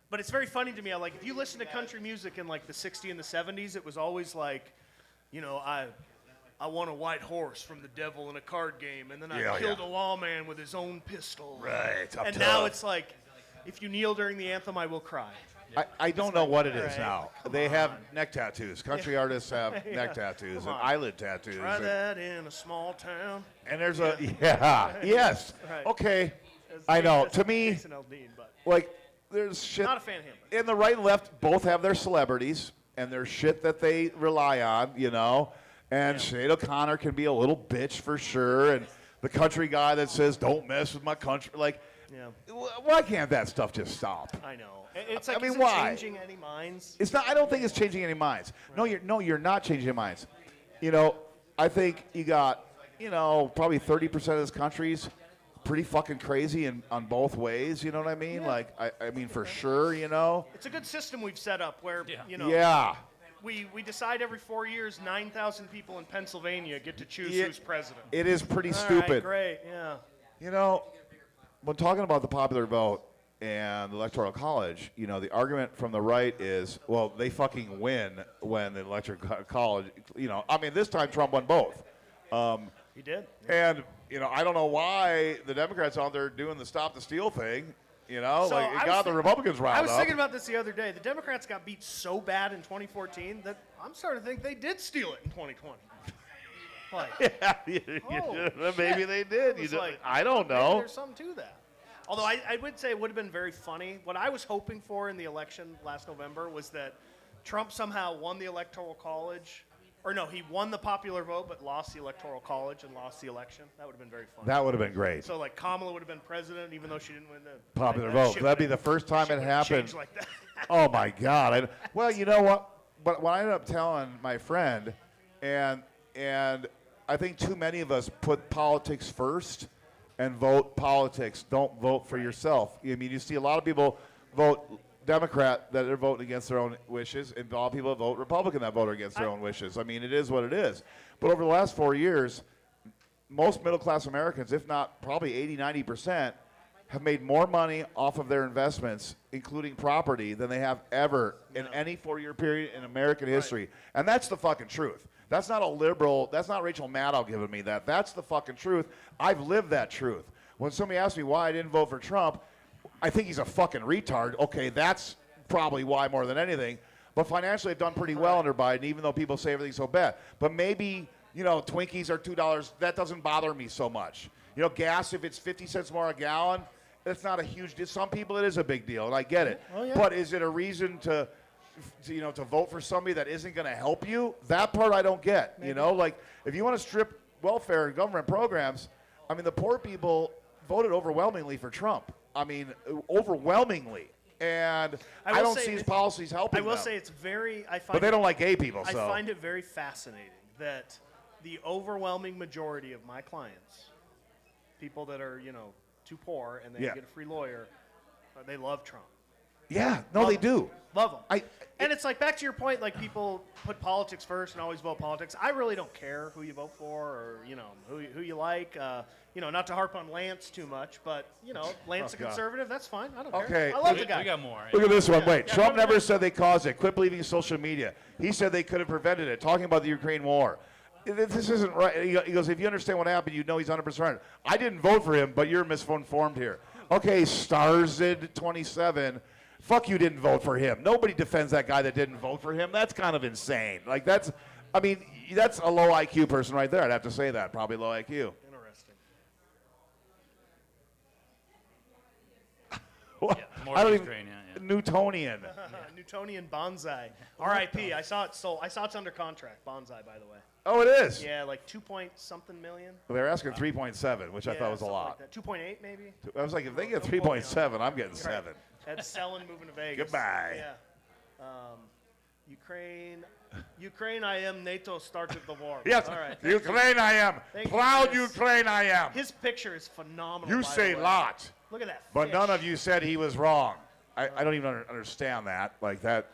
But it's very funny to me. If you listen to country music in like the 60s and the 70s, it was always like, I won a white horse from the devil in a card game, and then I killed a lawman with his own pistol. Right, up And tough. now it's like, if you kneel during the anthem, I will cry. I don't know what it is right, now. come They have on. neck tattoos. Country artists have neck tattoos come and on. eyelid tattoos. Try that in a small town. And there's yes. Right. Okay. As I know. Jason- To me, Jason Aldean, but like, there's shit. not a fan of him. And the right and left both have their celebrities and their shit that they rely on, And Sinead O'Connor can be a little bitch for sure. And the country guy that says, don't mess with my country. Like, why can't that stuff just stop? I know. It's like, I mean, is it why? changing any minds? It's not. I don't think it's changing any minds. Right. No, you're not changing your minds. I think you got, probably 30% of this country's pretty fucking crazy on both ways. You know what I mean? Yeah. Like, I mean, for sure. It's a good system we've set up where, Yeah. we decide every 4 years 9,000 people in Pennsylvania get to choose Yeah. who's president. It is pretty All right, stupid. great, yeah. When talking about the popular vote and the Electoral College, the argument from the right is, well, they fucking win when the Electoral College, this time Trump won both. He did. And, I don't know why the Democrats out there doing the stop the steal thing, it got the Republicans riled I was up. thinking about this the other day. The Democrats got beat so bad in 2014 that I'm starting to think they did steal it in 2020. Like, Maybe they did. It was like, I don't maybe know. there's something to that. Although I would say it would have been very funny. What I was hoping for in the election last November was that Trump somehow won the Electoral College. Or no, he won the popular vote but lost the Electoral College and lost the election. That would have been very funny. That would have been great. So like Kamala would have been president even though she didn't win the Popular that vote. shit That'd be would the have- first time shit it would have happened. changed like that. Oh my God! Well, you know what? But what I ended up telling my friend, and I think too many of us put politics first, and vote politics. Don't vote for yourself. I mean, you see a lot of people vote Democrat that are voting against their own wishes, and a lot of people vote Republican that vote against their own wishes. I mean, it is what it is. But over the last 4 years, most middle-class Americans, if not probably 80-90%, have made more money off of their investments, including property, than they have ever in any 4-year period in American history. And that's the fucking truth. That's not a liberal, that's not Rachel Maddow giving me that. That's the fucking truth. I've lived that truth. When somebody asks me why I didn't vote for Trump, I think he's a fucking retard. Okay, that's probably why more than anything. But financially, they've done pretty well under Biden, even though people say everything's so bad. But maybe, Twinkies are $2. That doesn't bother me so much. Gas, if it's 50 cents more a gallon, it's not a huge deal. Some people, it is a big deal, and I get it. Oh, yeah. But is it a reason to vote for somebody that isn't going to help you? That part I don't get. Maybe. Like if you want to strip welfare and government programs, I mean, the poor people voted overwhelmingly for Trump. I mean, overwhelmingly. And I don't see his policies helping them. I will say it's but they don't like gay people, so. I find it very fascinating that the overwhelming majority of my clients, people that are, too poor and they get a free lawyer, they love Trump. Yeah, no, they do. Love him. And it's like, back to your point, like people put politics first and always vote politics. I really don't care who you vote for or, who you like. Not to harp on Lance too much, but, Lance a conservative, that's fine. I don't care. I love the guy. We got more. Look at this one. Wait, Trump never said they caused it. Quit believing social media. He said they could have prevented it, talking about the Ukraine war. This isn't right. He goes, if you understand what happened, you know he's 100%. I didn't vote for him, but you're misinformed here. Okay, Starzid27. Fuck, you didn't vote for him. Nobody defends that guy that didn't vote for him. That's kind of insane. Like, that's a low IQ person right there. I'd have to say that. Probably low IQ. Interesting. More I don't Ukraine, Newtonian. Newtonian bonsai. R.I.P. I saw it's under contract. Bonsai, by the way. Oh, it is? Yeah, like 2-point-something million. Well, they're asking 3.7, which I thought was a lot. Like 2.8 maybe. I was like, if they get 3.7, I'm getting 7. That's selling, moving to Vegas. Goodbye. Yeah. Ukraine, I am. NATO started the war. Yes. All right. Ukraine, I am. Thank Proud you, Chris. Ukraine, I am. His picture is phenomenal. You by say the way. lot. Look at that. But fish. none of you said he was wrong. I don't even understand that. Like that.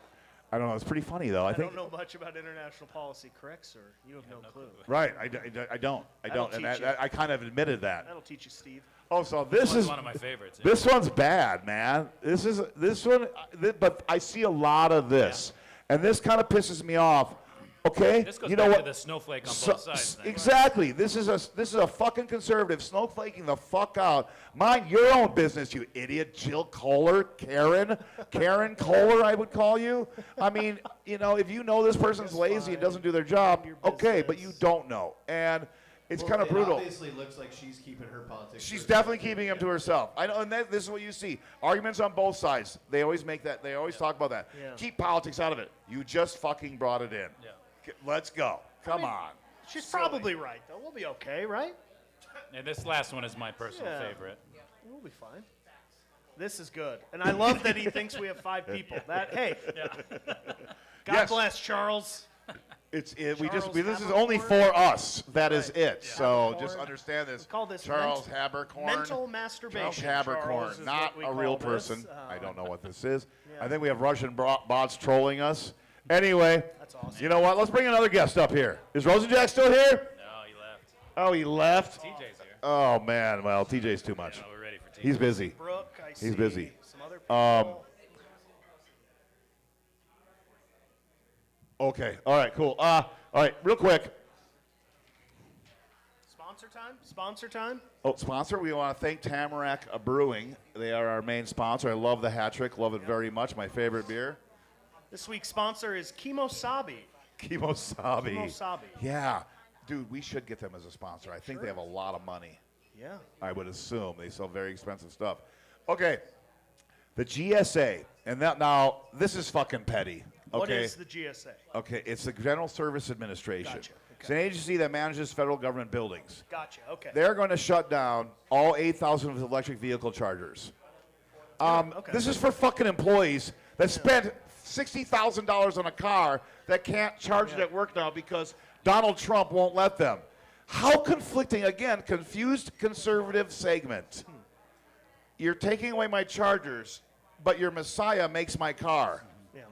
I don't know. It's pretty funny, though. I think. don't know much about international policy, correct, sir? You have no clue. Right. I don't. And I kind of admitted that. That'll teach you, Steve. Oh, so this is one of my favorites. Yeah. This one's bad, man. This one. But I see a lot of this, and this kind of pisses me off. Okay, This goes you know back what? to the snowflake on both sides thing. Exactly. This is a fucking conservative snowflaking the fuck out. Mind your own business, you idiot. Jill Kohler, Karen Kohler, I would call you. I mean, if you know this person's lazy and doesn't do their job, okay, but you don't know, and it's kind of brutal. It obviously looks like she's keeping her politics. She's definitely keeping him to herself. I know, and this is what you see. Arguments on both sides. They always make that. They always talk about that. Yeah. Keep politics out of it. You just fucking brought it in. Yeah. Let's go. Come on. She's probably right, though. We'll be okay, right? And this last one is my personal Yeah. favorite. We'll be fine. This is good, and I love that he thinks we have 5 people. God Yes. bless Charles. This is Charles only Habercorn? for us. That is Right. it. Yeah. So Habercorn. just understand this. We call this Charles Habercorn. Mental masturbation. Charles Charles, Habercorn, is not what we a real call this. person. I don't know what this is. Yeah. I think we have Russian bots trolling us. Anyway, That's awesome. you know what? Let's bring another guest up here. Is Rosenjack still here? No, he left. Oh, he left? TJ's here. Oh, man. Well, TJ's too much. No, we're ready for TJ. He's busy. Brooke, I see. He's busy. Some other people. Okay. All right, cool. All right, real quick. Sponsor time. Oh, sponsor, we want to thank Tamarack Brewing. They are our main sponsor. I love the hat trick. Love it very much. My favorite beer. This week's sponsor is Kimosabi. Kimosabi. Yeah. Dude, we should get them as a sponsor. I think they have a lot of money. Yeah. I would assume. They sell very expensive stuff. Okay. The GSA. And now, this is fucking petty. Okay? What is the GSA? Okay, it's the General Service Administration. Gotcha. It's an agency that manages federal government buildings. Gotcha. Okay. They're going to shut down all 8,000 of the electric vehicle chargers. Okay. This is for fucking employees that spent $60,000 on a car that can't charge it at work now because Donald Trump won't let them. How conflicting, again, confused conservative segment. You're taking away my chargers, but your Messiah makes my car. Yeah.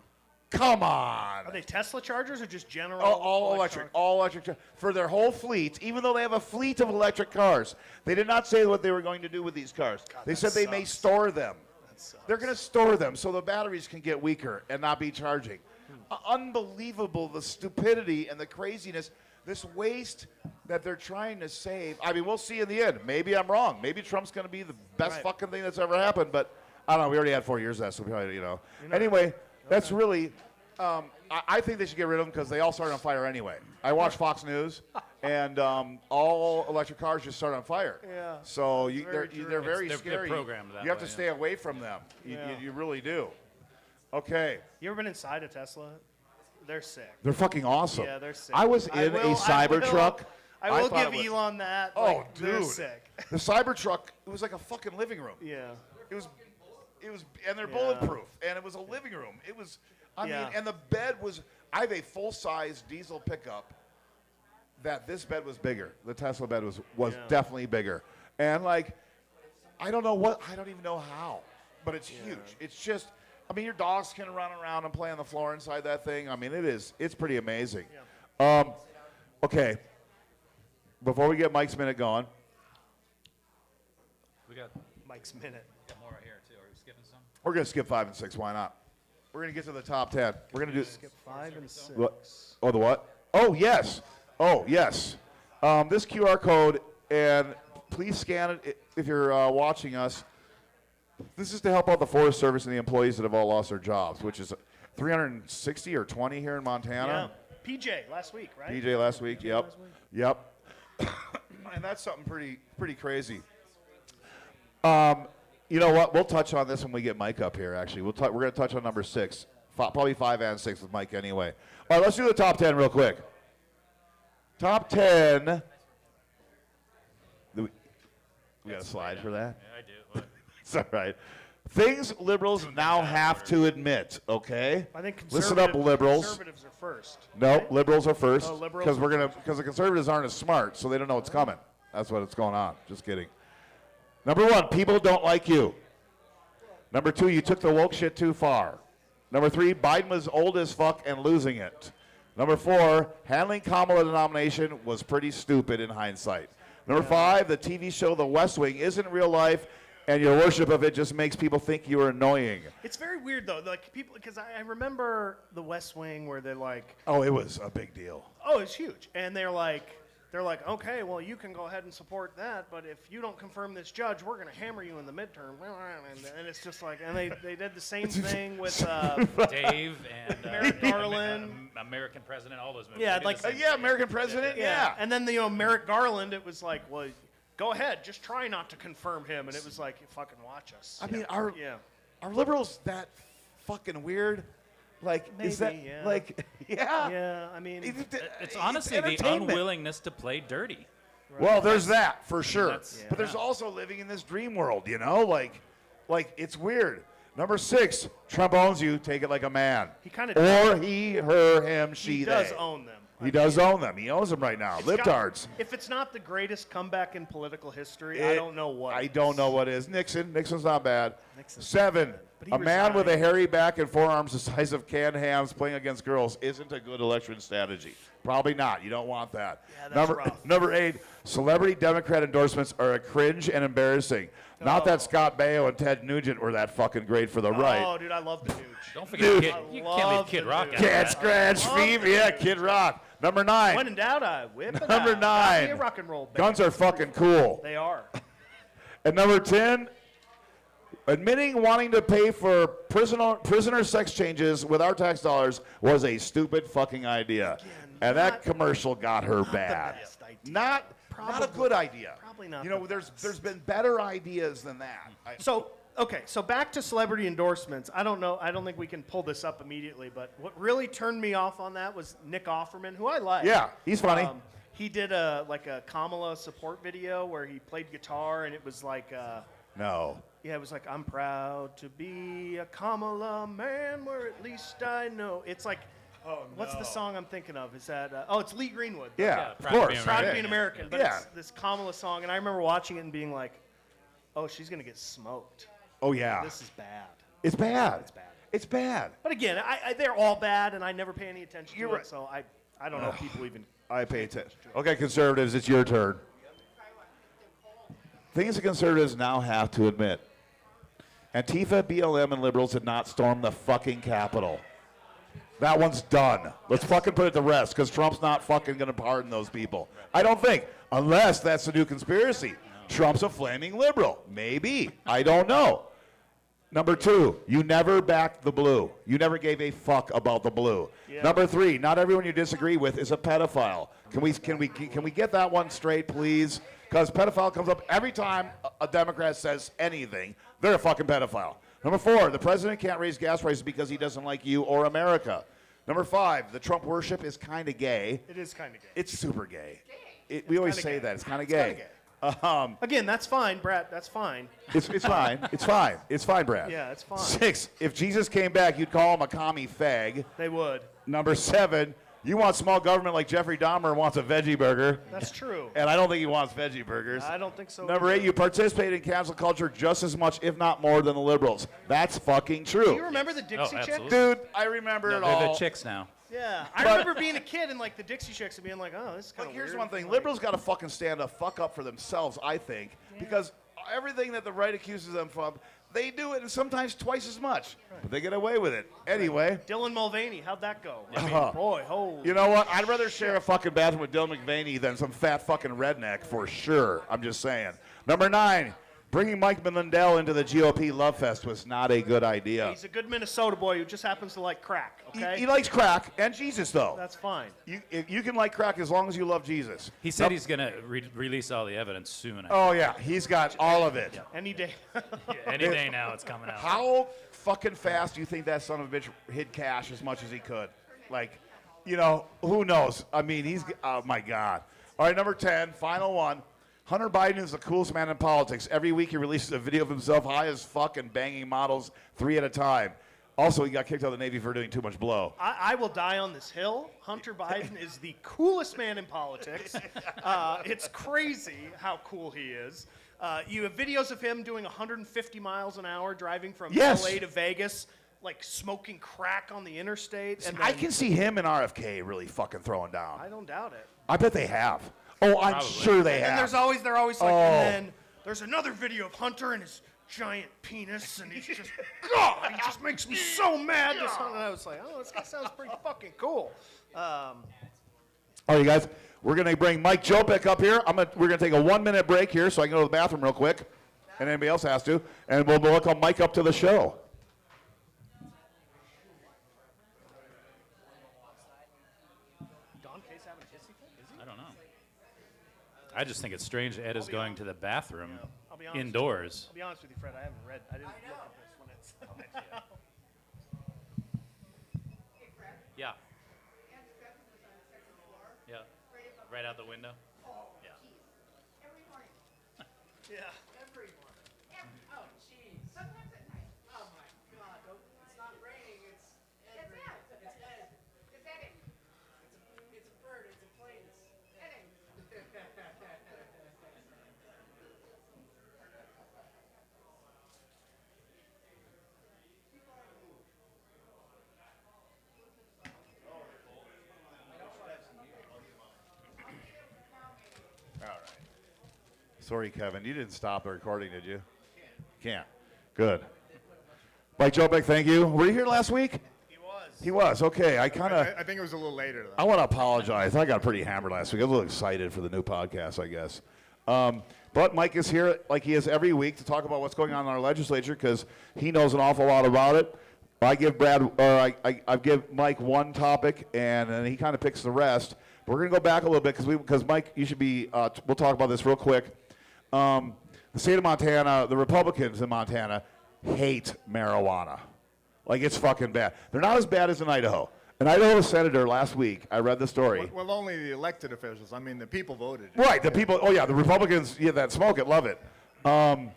Come on. Are they Tesla chargers or just general? All electric. All electric. For their whole fleet, even though they have a fleet of electric cars, they did not say what they were going to do with these cars. They said they may store them. They're going to store them so the batteries can get weaker and not be charging. Unbelievable, the stupidity and the craziness, this waste that they're trying to save. I mean, we'll see in the end. Maybe I'm wrong. Maybe Trump's going to be the best fucking thing that's ever happened, but I don't know. We already had 4 years of that, so we probably, Anyway, that's really. I think they should get rid of them because they all start on fire anyway. I watch Fox News, and all electric cars just start on fire. Yeah. So they're very They're scary. programmed that You have way, to stay away from them. Yeah. You really do. Okay. You ever been inside a Tesla? They're sick. They're fucking awesome. Yeah, they're sick. I was in a Cybertruck. I will thought give it was- Elon that. Oh, Like, dude. They're sick. The Cybertruck, it was like a fucking living room. Yeah. It was, and they're Yeah. bulletproof, and it was a living room. It was, I Yeah. mean, and the bed was. I have a full-size diesel pickup. This bed was bigger. The Tesla bed was definitely bigger, and like, I don't even know how, but it's huge. It's just, I mean, your dogs can run around and play on the floor inside that thing. I mean, it's pretty amazing. Yeah. Okay. Before we get Mike's Minute going, We got Mike's Minute. more right here too. Are we skipping some? we're gonna skip 5 and 6. Why not? We're gonna get to the top 10. We're gonna do. Skip 5 and 6. What? Oh, the what? Oh, yes. Oh, yes. This QR code, and please scan it if you're watching us. This is to help out the Forest Service and the employees that have all lost their jobs, which is 360 or 20 here in Montana. Yeah. PJ last week, right? PJ last week. Yep. Yep. And that's something pretty crazy. You know what? We'll touch on this when we get Mike up here, actually. We're going to touch on number 6. Probably 5 and 6 with Mike anyway. All right, let's do the top 10 real quick. Top 10. We got a slide for that? Yeah, I do. What? It's all right. Things liberals now have to admit, okay? I think Listen up, liberals. Conservatives are first. No, right? liberals are first. Oh, liberals Because the conservatives aren't as smart, so they don't know what's coming. That's what's going on. Just kidding. Number 1, people don't like you. Number 2, you took the woke shit too far. Number 3, Biden was old as fuck and losing it. Number 4, handling Kamala the nomination was pretty stupid in hindsight. Number 5, the TV show The West Wing isn't real life, and your worship of it just makes people think you are annoying. It's very weird though, like people, because I remember The West Wing where they're like, Oh, it was a big deal. oh, it's huge, and they're like, okay, well, you can go ahead and support that, but if you don't confirm this judge, we're going to hammer you in the midterm. And it's just like, and they did the same thing with Dave and Merrick Garland. American President, all those movies. Yeah, They did like- the same Yeah, thing. American president, yeah. And then Merrick Garland, it was like, well, go ahead, just try not to confirm him, and it was like, you fucking watch us. I mean, are are liberals that fucking weird? Like, is that, Maybe, yeah. like, yeah. Yeah, I mean, It's honestly the entertainment. unwillingness to play dirty. Well, there's that for sure. that's- But there's yeah. also living in this dream world, like it's weird. Number 6, Trump owns you. Take it like a man. He kinda or does. he, her, him, she, he does they. own them. He does own them. He owns them right now. It's got- Libtards. If it's not the greatest comeback in political history, I don't know what. I don't know what is. Nixon's not bad. Nixon's 7, But he a man with a resigned. hairy back and forearms the size of canned hams playing against girls isn't a good election strategy. Probably not. You don't want that. Yeah, that's rough. Number 8, celebrity Democrat endorsements are a cringe and embarrassing. Not that Scott Baio and Ted Nugent were that fucking great for the right. Oh, dude, I love the Nooch. Don't forget, Dude. Kid, you can't love leave Kid the Rock dude. out of Cat that. scratch fever. Yeah, Kid Rock. Number 9. When in doubt, I whip it Number out. Gotta be 9. a rock and roll band. Guns are fucking cool. They are. And number 10, admitting wanting to pay for prisoner sex changes with our tax dollars was a stupid fucking idea. And that not- commercial got her Not the bad. best idea. Not a Probably- good idea. probably not You know, the there's best. been better ideas than that. So, okay, so back to celebrity endorsements. I don't know. I don't think we can pull this up immediately, but what really turned me off on that was Nick Offerman, who I like. Yeah, he's funny. He did a Kamala support video where he played guitar, and it was like, No. yeah, it was like, I'm proud to be a Kamala man, where at least I know. It's like, what's the song I'm thinking of? Is that, it's Lee Greenwood. Yeah, of Proud to be course. Proud to Yeah. be an American, but Yeah. it's this Kamala song, and I remember watching it and being like, oh, she's gonna get smoked. Oh, yeah. This is bad. It's bad. It's bad. It's bad. But again, they're all bad, and I never pay any attention You're to right. it, so I don't know if people even. I pay attention. Okay, conservatives, it's your turn. Things that conservatives now have to admit. Antifa, BLM, and liberals did not storm the fucking Capitol. That one's done. Let's fucking put it to rest, because Trump's not fucking going to pardon those people. I don't think. Unless that's the new conspiracy. Trump's a flaming liberal. Maybe. I don't know. Number 2, you never backed the blue. You never gave a fuck about the blue. Yeah. Number 3, not everyone you disagree with is a pedophile. Can we get that one straight, please? Because pedophile comes up every time a Democrat says anything. They're a fucking pedophile. Number 4, the president can't raise gas prices because he doesn't like you or America. Number 5, the Trump worship is kind of gay. It is kind of gay. It's super gay. We always say that. It's kind of gay. Again, that's fine, Brett. That's fine. It's fine. It's fine. It's fine, Brad. Yeah, it's fine. 6, if Jesus came back, you'd call him a commie fag. They would. Number 7, you want small government like Jeffrey Dahmer wants a veggie burger. That's true. And I don't think he wants veggie burgers. I don't think so. Number 8, you participate in cancel culture just as much, if not more, than the liberals. That's fucking true. Do you remember the Dixie Chicks? absolutely. Dude, I remember it all. They're the chicks now. Yeah. I remember being a kid and like the Dixie Chicks and being like, oh, this is kind Like, of here's weird. one thing. Like, Liberals got to fucking stand the fuck up for themselves, I think, because everything that the right accuses them from, they do it and sometimes twice as much. But they get away with it. Anyway. Dylan Mulvaney, how'd that go? I mean, Uh-huh. boy, holy. You know what? I'd rather share a fucking bathroom with Dylan McVaney than some fat fucking redneck for sure. I'm just saying. Number 9, bringing Mike Lindell into the GOP love fest was not a good idea. He's a good Minnesota boy who just happens to like crack, okay? He likes crack and Jesus, though. That's fine. You can like crack as long as you love Jesus. He said he's going to release all the evidence soon. Oh, yeah. He's got all of it. Any day. Any day now it's coming out. How fucking fast do you think that son of a bitch hid cash as much as he could? Like, you know, who knows? I mean, oh my God. All right, number 10, final one. Hunter Biden is the coolest man in politics. Every week he releases a video of himself high as fuck and banging models 3 at a time. Also, he got kicked out of the Navy for doing too much blow. I will die on this hill. Hunter Biden is the coolest man in politics. It's crazy how cool he is. You have videos of him doing 150 miles an hour driving from LA to Vegas, like smoking crack on the interstate. And I can see him and RFK really fucking throwing down. I don't doubt it. I bet they have. Oh, I'm sure they have. And they're always like, and then there's another video of Hunter and his giant penis, and he's just, God, he just makes me so mad. This Hunter. And I was like, oh, this guy sounds pretty fucking cool. All right, you guys, we're going to bring Mike Jopek up here. We're going to take a 1-minute break here so I can go to the bathroom real quick, and anybody else has to, and we'll welcome Mike up to the show. I don't know. I just think it's strange Ed is going to the bathroom I'll be honest indoors. I'll be honest with you, Fred. I didn't look at this when it's. Yeah. Yeah. Right out the window. Yeah. Yeah. Oh, jeez. Sometimes at night. Oh my God! It's not raining. It's Ed. It's Ed. It's Edding. It's a bird. It's a plane. It's Edding. All right. Sorry, Kevin. You didn't stop the recording, did you? Can't. Good. Mike Jopek, thank you. Were you here last week? He was. He was. Okay. I think it was a little later, though. I want to apologize. I got pretty hammered last week. I was a little excited for the new podcast, I guesse. But Mike is here like he is every week to talk about what's going on in our legislature because he knows an awful lot about it. I give I give Mike one topic, and then he kind of picks the rest. But we're going to go back a little bit because Mike, you should be. We'll talk about this real quick. The state of Montana, the Republicans in Montana, hate marijuana. Like, it's fucking bad. They're not as bad as in Idaho. An Idaho senator last week, I read the story. Well, only the elected officials. I mean, the people voted. Right, the people. Oh yeah, the Republicans. Yeah, that smoke it, love it. An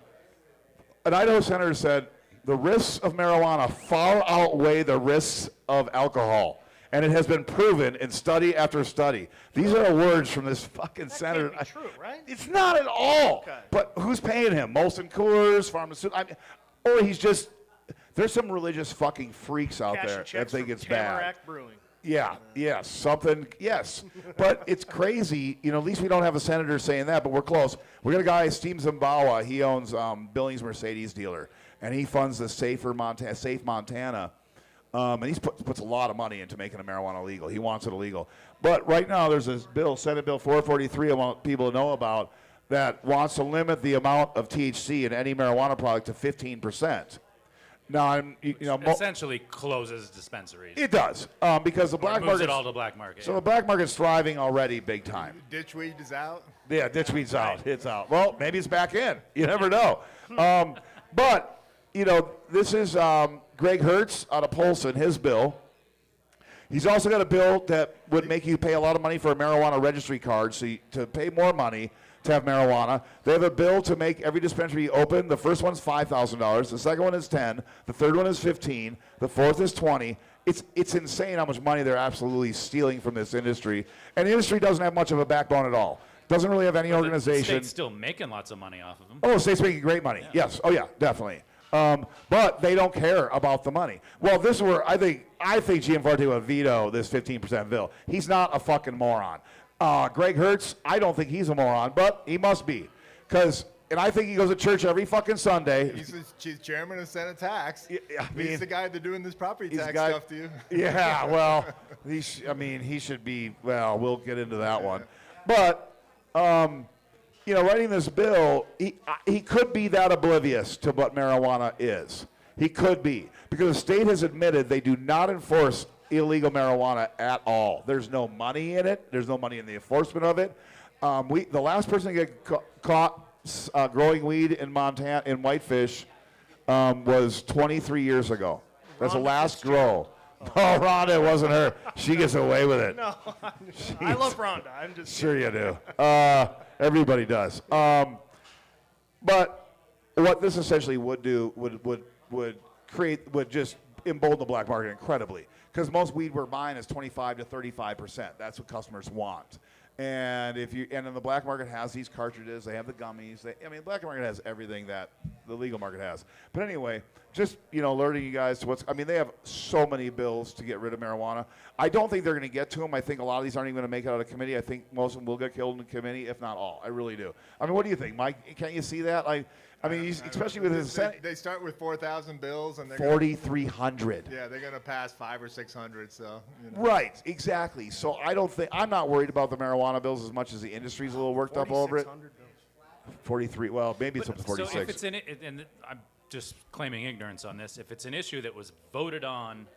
Idaho senator said the risks of marijuana far outweigh the risks of alcohol, and it has been proven in study after study. These are words from this fucking senator. Can't be true, right? It's not at all. Okay. But who's paying him? Molson Coors, pharmaceutical. Or he's just. There's some religious fucking freaks out Cashing there that checks think from it's bad. Tamarack Brewing. Yeah, yes, something, yes. But it's crazy. You know, at least we don't have a senator saying that, but we're close. We got a guy, Steve Zimbawa. He owns Billings Mercedes dealer, and he funds the Safe Montana. And he puts a lot of money into making marijuana legal. He wants it illegal. But right now there's this bill, Senate Bill 443, I want people to know about, that wants to limit the amount of THC in any marijuana product to 15%. Now, essentially closes dispensaries. it does because the black moves market. it all to black market. So the black market's thriving already big time. Ditchweed is out. Yeah, ditchweed's out. It's out. Well, maybe it's back in. You never know. But, this is Greg Hertz out of Polson, his bill. He's also got a bill that would make you pay a lot of money for a marijuana registry card, so to pay more money to have marijuana. They have a bill to make every dispensary open. The first one's $5,000. The second one is $10,000. The third one is $15,000. The fourth is $20,000. It's insane how much money they're absolutely stealing from this industry. And the industry doesn't have much of a backbone at all. Doesn't really have any organization. The state's still making lots of money off of them. Oh, the state's making great money. Yeah. Yes. Oh, yeah, definitely. But they don't care about the money. Well, this is where I think Gianforte would veto this 15% bill. He's not a fucking moron. Greg Hertz, I don't think he's a moron, but he must be. And I think he goes to church every fucking Sunday. He's the chairman of Senate Tax. Yeah, he's the guy that's doing this property tax stuff to you. Yeah, well, he should be, well, we'll get into that one. But, writing this bill, he could be that oblivious to what marijuana is. He could be. Because the state has admitted they do not enforce illegal marijuana at all. There's no money in it. There's no money in the enforcement of it. The last person to get caught growing weed in Montana, in Whitefish, was 23 years ago. That's the last grow. Oh, Rhonda, it wasn't her. She gets away with it. No, I love Rhonda. I'm just sure you do. Everybody does. But what this essentially would do would just embolden the black market incredibly, because most weed we're buying is 25 to 35%. That's what customers want. And then the black market has these cartridges, they have the gummies. The black market has everything that the legal market has. But anyway, just alerting you guys to they have so many bills to get rid of marijuana. I don't think they're going to get to them. I think a lot of these aren't even going to make it out of committee. I think most of them will get killed in committee, if not all. I really do. What do you think, Mike? Can't you see that? Especially with his Senate. They start with 4,000 bills and they're 4,300. Yeah, they're going to pass 500 or 600. So right, exactly. So I'm not worried about the marijuana bills as much as the industry's a little worked up over it. 43. Well, maybe it's up to 46. So if it's in it, and I'm just claiming ignorance on this, if it's an issue that was voted on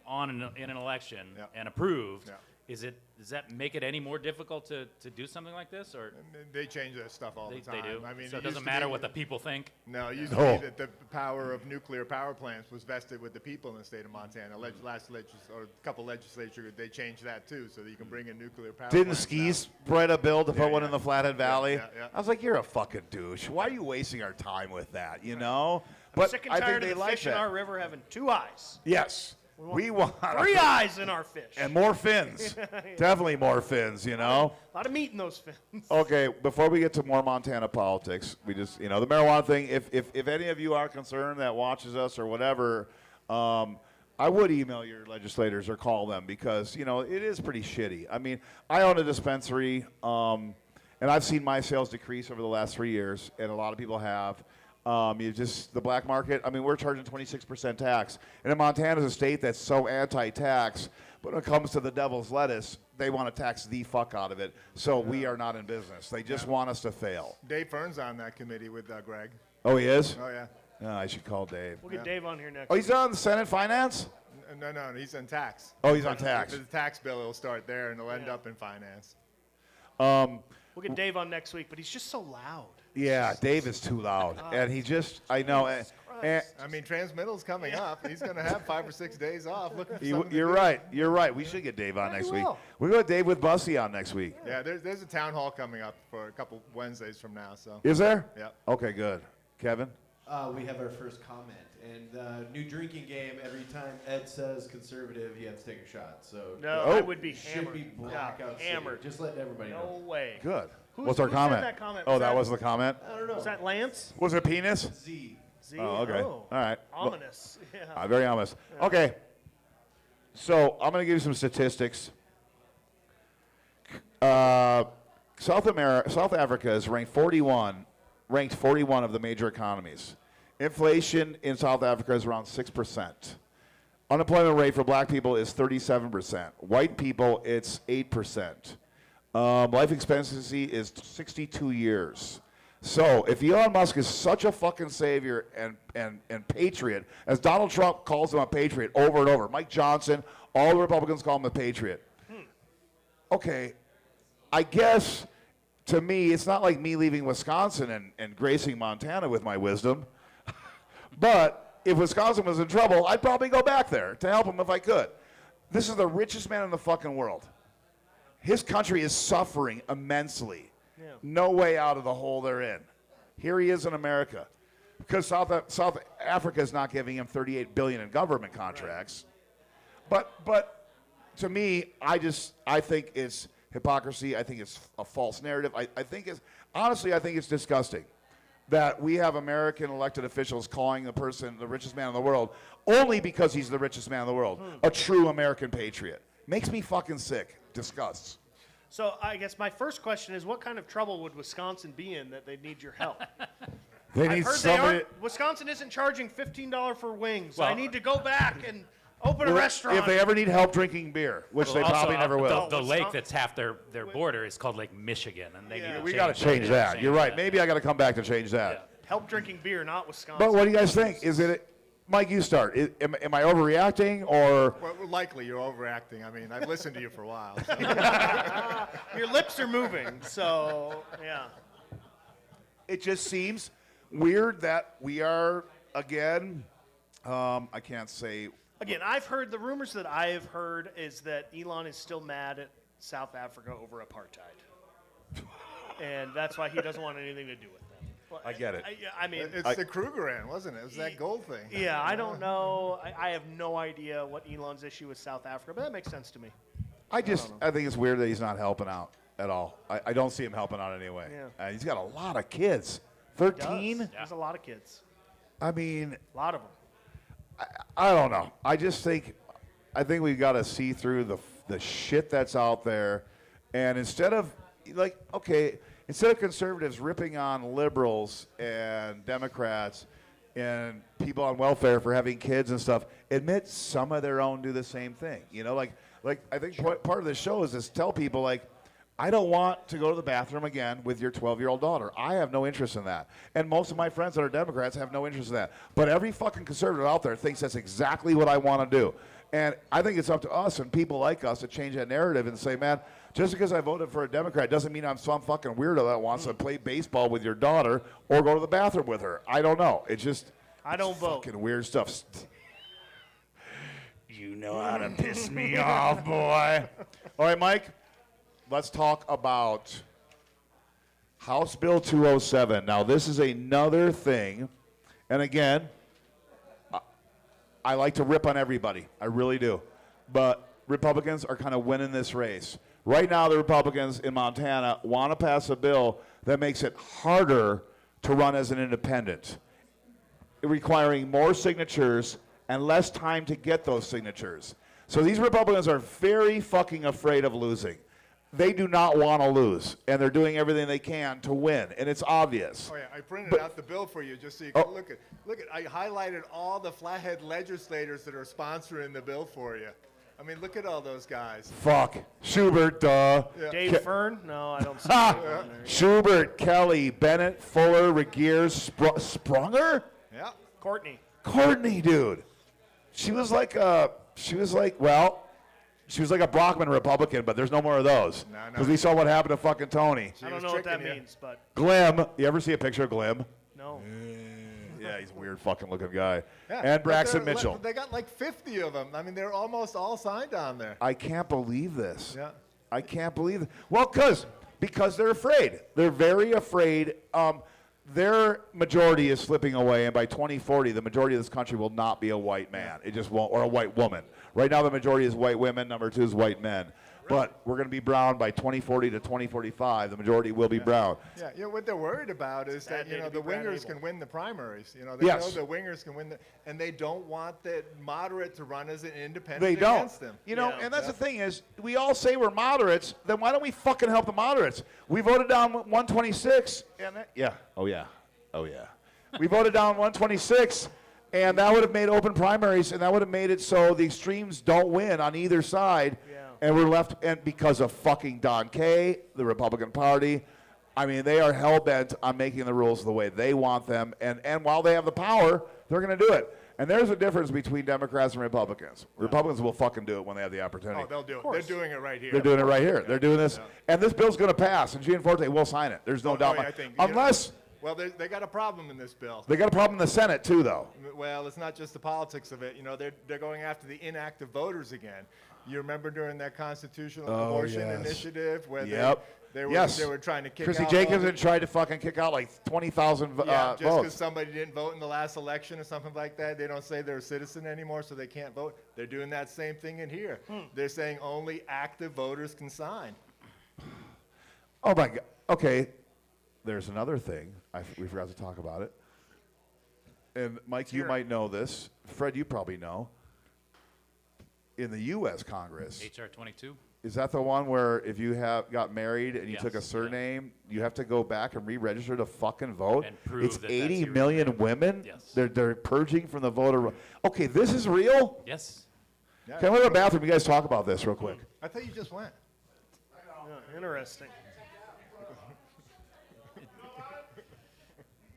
in an election and approved, does that make it any more difficult to do something like this, or they change that stuff all the time? They do. So it doesn't matter what the people think. No, it used to be that the power of nuclear power plants was vested with the people in the state of Montana. A couple legislatures, they changed that too, so that you can bring in nuclear power. Didn't plants Skis write a bill to put one in the Flathead Valley? Yeah. I was like, you're a fucking douche. Why are you wasting our time with that? I'm But sick and I tired think of they the fish in that. our river having 2 eyes. Yes. We want 3 eyes in our fish. and more fins. Definitely more fins, A lot of meat in those fins. Okay, before we get to more Montana politics, we just, the marijuana thing, if any of you are concerned that watches us or whatever, I would email your legislators or call them because, it is pretty shitty. I own a dispensary, and I've seen my sales decrease over the last 3 years, and a lot of people have. The black market, we're charging 26% tax. And in Montana's a state that's so anti-tax, but when it comes to the devil's lettuce, they want to tax the fuck out of it. So we are not in business. They just want us to fail. Dave Fern's on that committee with Greg. Oh, he is? Oh, yeah. I should call Dave. We'll get Dave on here next. Oh, he's on the Senate Finance? No, he's on tax. Oh, he's on tax. The tax bill will start there, and it'll end up in finance. We'll get Dave on next week, but he's just so loud. Yeah, Dave is too loud. And he just, I know. Transmittal's coming up. He's going to have 5 or 6 days off. You're right. We should get Dave on next week. We're going to Dave with Bussy on next week. Yeah, there's a town hall coming up for a couple Wednesdays from now. So. Is there? Yeah. Okay, good. Kevin? We have our first comment. And new drinking game, every time Ed says conservative, you have to take a shot. So no, I would be should hammered. be blackout hammered. Just letting everybody know. No way. Good. What's our who comment? Said that comment? Oh, that was the comment? I don't know. Was that Lance? Was it penis? Z. Z. Oh, okay. All right. Ominous. Yeah. Very ominous. Yeah. Okay. So I'm going to give you some statistics. South Africa is ranked 41 of the major economies. Inflation in South Africa is around 6%. Unemployment rate for black people is 37%. White people, it's 8%. Life expectancy is 62 years. So if Elon Musk is such a fucking savior and patriot, as Donald Trump calls him a patriot over and over, Mike Johnson, all the Republicans call him a patriot. Okay, I guess to me, it's not like me leaving Wisconsin and gracing Montana with my wisdom. But if Wisconsin was in trouble, I'd probably go back there to help him if I could. This is the richest man in the fucking world. His country is suffering immensely. Yeah. No way out of the hole they're in. Here he is in America. Because South Africa is not giving him $38 billion in government contracts. Right. But to me, I think it's hypocrisy. I think it's a false narrative. I think it's disgusting that we have American elected officials calling the person the richest man in the world only because he's the richest man in the world. A true American patriot. Makes me fucking sick. Disgusts. So I guess my first question is, what kind of trouble would Wisconsin be in that they need your help? They need somebody. Wisconsin isn't charging $15 for wings. Well, I need to go back and open a restaurant. If they ever need help drinking beer, which they probably never will. The lake that's half their border is called Lake Michigan, and they need to we got to change that. You're right. Maybe I got to come back to change that. Yeah. Help drinking beer, not Wisconsin. But what do you guys think? Is it, Mike? You start. Am I overreacting or? Well, likely you're overreacting. I mean, I've listened to you for a while. So. Your lips are moving, so yeah. It just seems weird that we are again. I can't say. Again, I've heard the rumors that I have heard is that Elon is still mad at South Africa over apartheid, and that's why he doesn't want anything to do with them. Well, I get it. I mean, it's the Krugerrand, wasn't it? It was that gold thing. Yeah, I don't know. I have no idea what Elon's issue with South Africa, but that makes sense to me. I think it's weird that he's not helping out at all. I don't see him helping out anyway. Yeah. He's got a lot of kids. 13? Yeah. There's a lot of kids. I mean, a lot of them. I don't know. I think we've got to see through the shit that's out there, and instead of conservatives ripping on liberals and Democrats and people on welfare for having kids and stuff, admit some of their own do the same thing. You know, like I think part of this show is to tell people, like, I don't want to go to the bathroom again with your 12-year-old daughter. I have no interest in that. And most of my friends that are Democrats have no interest in that. But every fucking conservative out there thinks that's exactly what I want to do. And I think it's up to us and people like us to change that narrative and say, man, just because I voted for a Democrat doesn't mean I'm some fucking weirdo that wants to play baseball with your daughter or go to the bathroom with her. I don't know. It's just I don't vote. Fucking weird stuff. You know how to piss me off, boy. All right, Mike. Let's talk about House Bill 207. Now, this is another thing, and again, I like to rip on everybody. I really do. But Republicans are kind of winning this race. Right now, the Republicans in Montana want to pass a bill that makes it harder to run as an independent, requiring more signatures and less time to get those signatures. So these Republicans are very fucking afraid of losing. They do not want to lose, and they're doing everything they can to win, and it's obvious. Oh yeah, I printed out the bill for you just so you can look at. I highlighted all the flathead legislators that are sponsoring the bill for you. I mean, look at all those guys. Fuck. Schubert, duh. Yeah. Dave Fern? No, I don't see that. Schubert, Kelly, Bennett, Fuller, Regier, Sprunger? Yeah. Courtney, dude. She was like a Brockman Republican, but there's no more of those. Because we saw what happened to fucking Tony. I don't know what that means, but. Glim. You ever see a picture of Glim? No. Yeah, he's a weird fucking looking guy. Yeah, and Braxton Mitchell. They got like 50 of them. I mean, they're almost all signed on there. I can't believe this. Yeah. I can't believe it. Well, because they're afraid. They're very afraid. Their majority is slipping away, and by 2040, the majority of this country will not be a white man. It just won't, or a white woman. Right now, the majority is white women. Number 2 is white men. But we're going to be brown by 2040 to 2045. The majority will be brown. Yeah. What they're worried about is that the wingers can win the primaries. They know the wingers can win and they don't want the moderate to run as an independent against them. And that's the thing is, we all say we're moderates. Then why don't we fucking help the moderates? We voted down 126, and we voted down 126. And that would have made open primaries, and that would have made it so the extremes don't win on either side. Yeah. And we're left, and because of fucking Don Kay, the Republican Party, I mean, they are hell-bent on making the rules the way they want them, and while they have the power, they're going to do it. And there's a difference between Democrats and Republicans. Republicans will fucking do it when they have the opportunity. Oh, they'll do it. They're doing it right here. They're doing it right here. They're doing this, and this bill's going to pass, and Gianforte will sign it. There's no doubt. I think, unless... Well, they got a problem in this bill. They got a problem in the Senate, too, though. Well, it's not just the politics of it. You know, they're going after the inactive voters again. You remember during that constitutional abortion initiative where they were trying to kick Chrissy out Jacobson tried to fucking kick out like 20,000 votes. Just because somebody didn't vote in the last election or something like that, they don't say they're a citizen anymore, so they can't vote. They're doing that same thing in here. They're saying only active voters can sign. Oh, my God. Okay. There's another thing. We forgot to talk about it. And, Mike, you might know this. Fred, you probably know. In the U.S. Congress. HR 22? Is that the one where if you got married and you took a surname, you have to go back and re-register to fucking vote? And prove it's that 80 million women? Yes. They're purging from the voter. Okay, this is real? Yes. Yeah, Can we go to the bathroom? You guys talk about this real quick. I thought you just went. Yeah, interesting.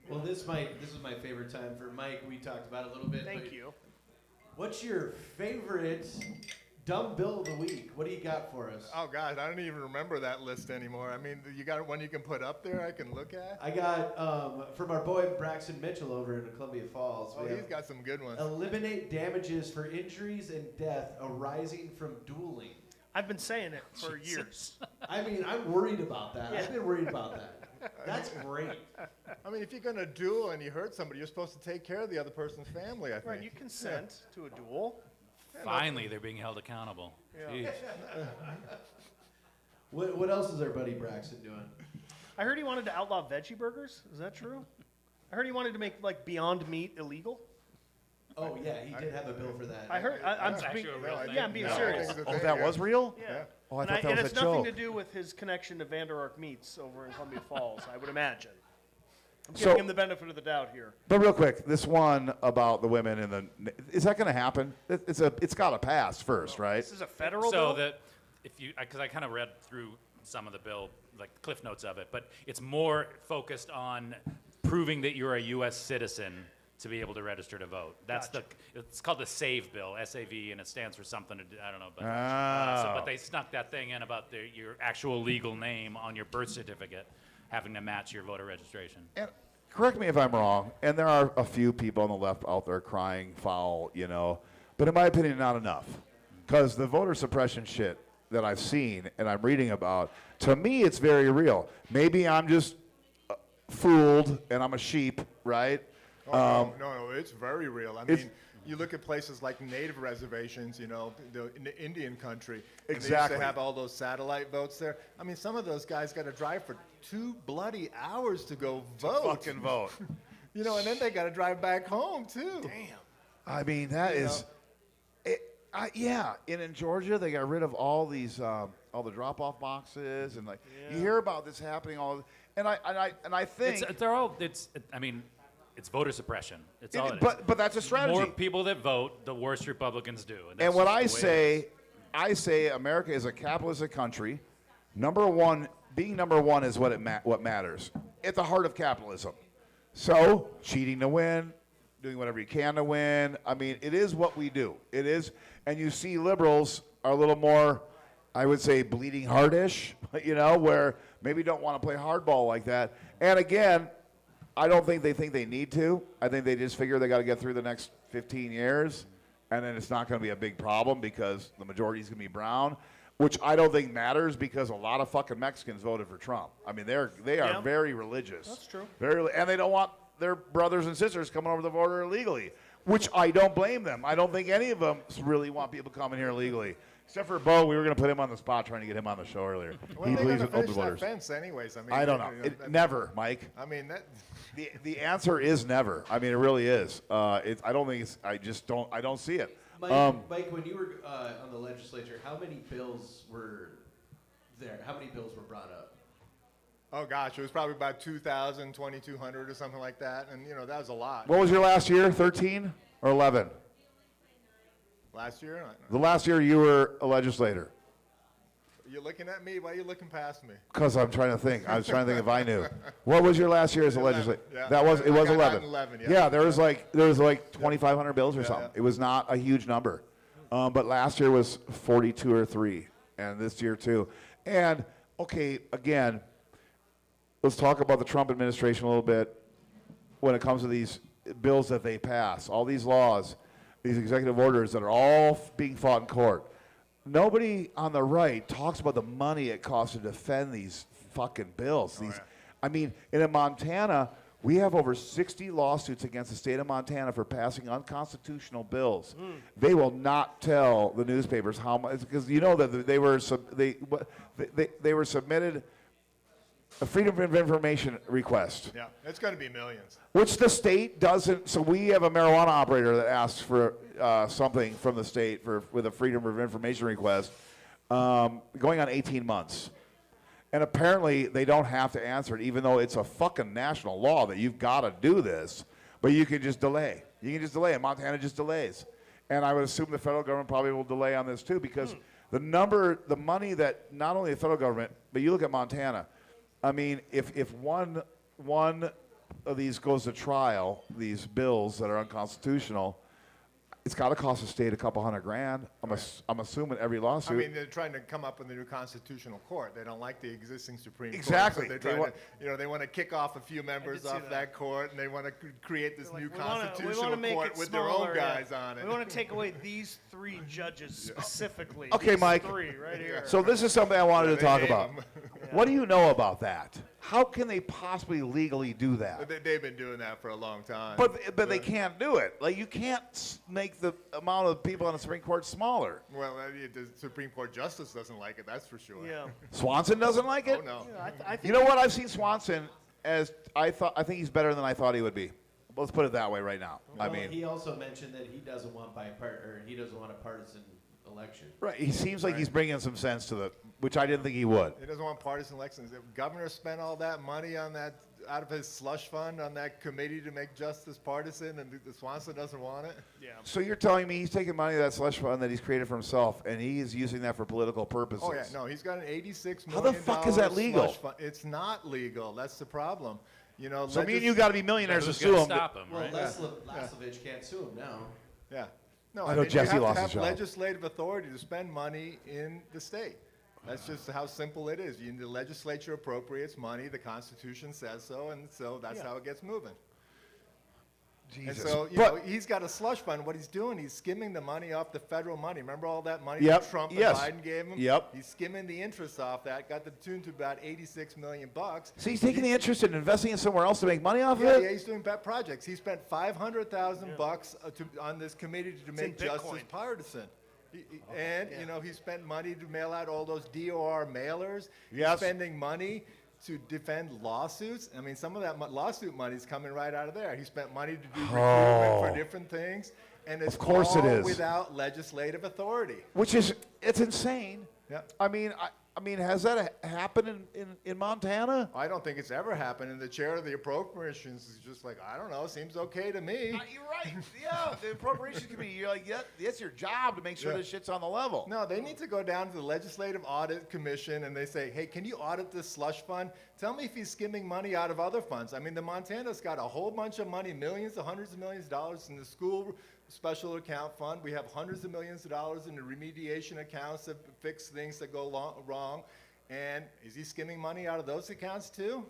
Well, this is my favorite time for Mike. We talked about it a little bit. Thank you. What's your favorite dumb bill of the week? What do you got for us? Oh, God, I don't even remember that list anymore. I mean, you got one you can put up there I can look at? I got, from our boy Braxton Mitchell over in Columbia Falls. Oh, he's got some good ones. Eliminate damages for injuries and death arising from dueling. I've been saying it for years. I mean, I'm worried about that. I've been worried about that. That's great. I mean, if you're going to duel and you hurt somebody, you're supposed to take care of the other person's family, I think. Right, you consent to a duel. Finally, they're being held accountable. Yeah. Jeez. What else is our buddy Braxton doing? I heard he wanted to outlaw veggie burgers. Is that true? I heard he wanted to make like Beyond Meat illegal. Oh yeah, he did have a bill for that. I heard. I'm actually a real thing. yeah, I'm being serious. Oh, that was real? Yeah. Oh, I And, thought that and was it's a nothing joke. to do with his connection to Vander Ark Meats over in Columbia Falls, I would imagine. I'm So- giving him the benefit of the doubt here. But real quick, this one about the women in the is that going to happen? It's got to pass first, right? This is a federal So bill? that if you, because I kind of read through some of the bill, like cliff notes of it, but it's more focused on proving that you're a U.S. citizen to be able to register to vote. That's it's called the SAVE bill, S-A-V, and it stands for something, I don't know. But, but they snuck that thing in about your actual legal name on your birth certificate having to match your voter registration. And correct me if I'm wrong, and there are a few people on the left out there crying foul, you know, but in my opinion, not enough. Because the voter suppression shit that I've seen and I'm reading about, to me, it's very real. Maybe I'm just fooled and I'm a sheep, right? Oh, no, it's very real. I mean, you look at places like native reservations, you know, in the Indian country. And Exactly. They used to have all those satellite votes there. I mean, some of those guys got to drive for 2 bloody hours to go vote. Fucking vote. You know, and then they got to drive back home, too. Damn. I mean, that is, yeah. And in Georgia, they got rid of all these, all the drop-off boxes, and like you hear about this happening all, and I think It's voter suppression. It's all it is. but that's a strategy. More people that vote, the worse Republicans do. And what that's just the way it is. I say America is a capitalistic country. Being number one is what matters. At the heart of capitalism. So, cheating to win, doing whatever you can to win. I mean, it is what we do. It is, and you see liberals are a little more, I would say, bleeding heart-ish, you know, where maybe don't want to play hardball like that. And again, I don't think they need to. I think they just figure they got to get through the next 15 years, and then it's not going to be a big problem because the majority is going to be brown, which I don't think matters because a lot of fucking Mexicans voted for Trump. I mean, they are very religious. That's true. And they don't want their brothers and sisters coming over the border illegally, which I don't blame them. I don't think any of them really want people coming here illegally. Except for Bo, we were going to put him on the spot trying to get him on the show earlier. Well, he they're believes going in to open finish borders. that fence anyways. I mean, I don't know. Never, Mike. I mean, that. The answer is never. I mean, it really is. I don't think it's. I just don't. I don't see it. Mike, when you were on the legislature, how many bills were there? How many bills were brought up? Oh gosh, it was probably about 2,000, 2,200 or something like that, and you know that was a lot. What was your last year? 13 or 11? Last year? The last year you were a legislator. You're looking at me. Why are you looking past me? Because I'm trying to think. I was trying to think if I knew. What was your last year as a legislator? Yeah. That was it. I Was got 11. 11, yeah. Yeah, there was like 2,500 bills or something. It was not a huge number, but last year was 42 or 3, and this year too. And okay, again, let's talk about the Trump administration a little bit when it comes to these bills that they pass, all these laws, these executive orders that are all being fought in court. Nobody on the right talks about the money it costs to defend these fucking bills. I mean, in Montana, we have over 60 lawsuits against the state of Montana for passing unconstitutional bills. They will not tell the newspapers how much, because you know that they were submitted a Freedom of Information request. Yeah, it's going to be millions. Which the state doesn't. So we have a marijuana operator that asks for something from the state with a Freedom of Information request going on 18 months. And apparently they don't have to answer it, even though it's a fucking national law that you've got to do this. But you can just delay. You can just delay, and Montana just delays. And I would assume the federal government probably will delay on this too, because the money that not only the federal government, but you look at Montana. I mean, if one of these goes to trial, these bills that are unconstitutional, it's got to cost the state a couple $100,000. I'm assuming every lawsuit. I mean, they're trying to come up with a new constitutional court. They don't like the existing Supreme Exactly. Court. So they want to kick off a few members off that court, and they want to create this new constitutional court with their own guys on it. We want to take away these 3 judges specifically. Okay, these Mike. 3 right here. So this is something I wanted to talk name about. What do you know about that? How can they possibly legally do that? They've been doing that for a long time. But they can't do it. Like, you can't make the amount of people on the Supreme Court smaller. Well, the Supreme Court justice doesn't like it, that's for sure. Yeah. Swanson doesn't like it? Oh, no. Yeah, I think You know what? I've seen Swanson as I think he's better than I thought he would be. Let's put it that way right now. Well, I mean, he also mentioned that he doesn't want he doesn't want a partisan election. right. He seems like he's bringing some sense to which I didn't think he would. He doesn't want partisan elections. The governor spent all that money on that, out of his slush fund, on that committee to make justice partisan, and the Swanson doesn't want it? Yeah. So you're telling me he's taking money of that slush fund that he's created for himself, and he is using that for political purposes? Oh, yeah. No, he's got an $86 million How the fuck is that legal? slush fund. It's not legal. That's the problem. You know, So me and you got to be millionaires to Who's sue gonna him. stop him, Well, right? Laslovich can't sue him now. Yeah. No, I know mean, Jesse you have lost to his have job. legislative authority to spend money in the state. That's just how simple it is. The legislature appropriates money. The Constitution says so, and so that's how it gets moving. Jesus. And so, he's got a slush fund. What he's doing, he's skimming the money off the federal money. Remember all that money that Trump and Biden gave him? Yep. He's skimming the interest off that, got the tune to about $86 million. So he's taking the interest in investing in somewhere else to make money off of Yeah, it? he's doing pet projects. He spent $500,000 on this committee to make justice partisan. He spent money to mail out all those DOR mailers. Yes. He's spending money to defend lawsuits. I mean, some of that lawsuit money is coming right out of there. He spent money to do recruitment for different things, and it's Of course it all is. without legislative authority. Which is, it's insane. Yeah. I mean, has that happened in Montana? I don't think it's ever happened. And the chair of the appropriations is just like, I don't know, seems okay to me. You're right. Yeah, the appropriations committee. You're like, it's your job to make sure this shit's on the level. No, they need to go down to the Legislative Audit Commission and they say, hey, can you audit this slush fund? Tell me if he's skimming money out of other funds. I mean, the Montana's got a whole bunch of money, millions, hundreds of millions of dollars in the school special account fund. We have hundreds of millions of dollars in the remediation accounts that fix things that go wrong. And is he skimming money out of those accounts too?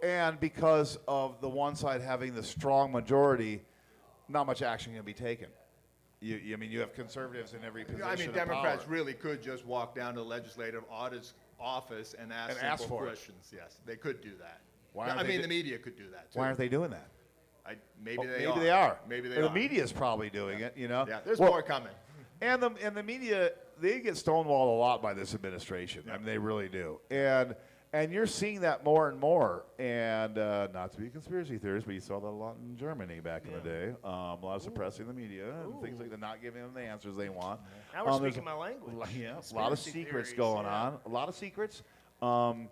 And because of the one side having the strong majority, not much action can be taken. You have conservatives in every position. I mean, of Democrats power. really could just walk down to the Legislative Audit's office and ask simple questions. Yes, they could do that. The media could do that too. Why aren't they doing that? Maybe they are. Maybe they The are. media's probably doing it, Yeah, there's more coming. And the media, they get stonewalled a lot by this administration. I mean, they really do. And you're seeing that more and more. And not to be a conspiracy theorist, but you saw that a lot in Germany back in the day. A lot of suppressing the media and things like that, not giving them the answers they want. Now we're speaking my language. Yeah, a lot of secrets theories, going on. A lot of secrets. Do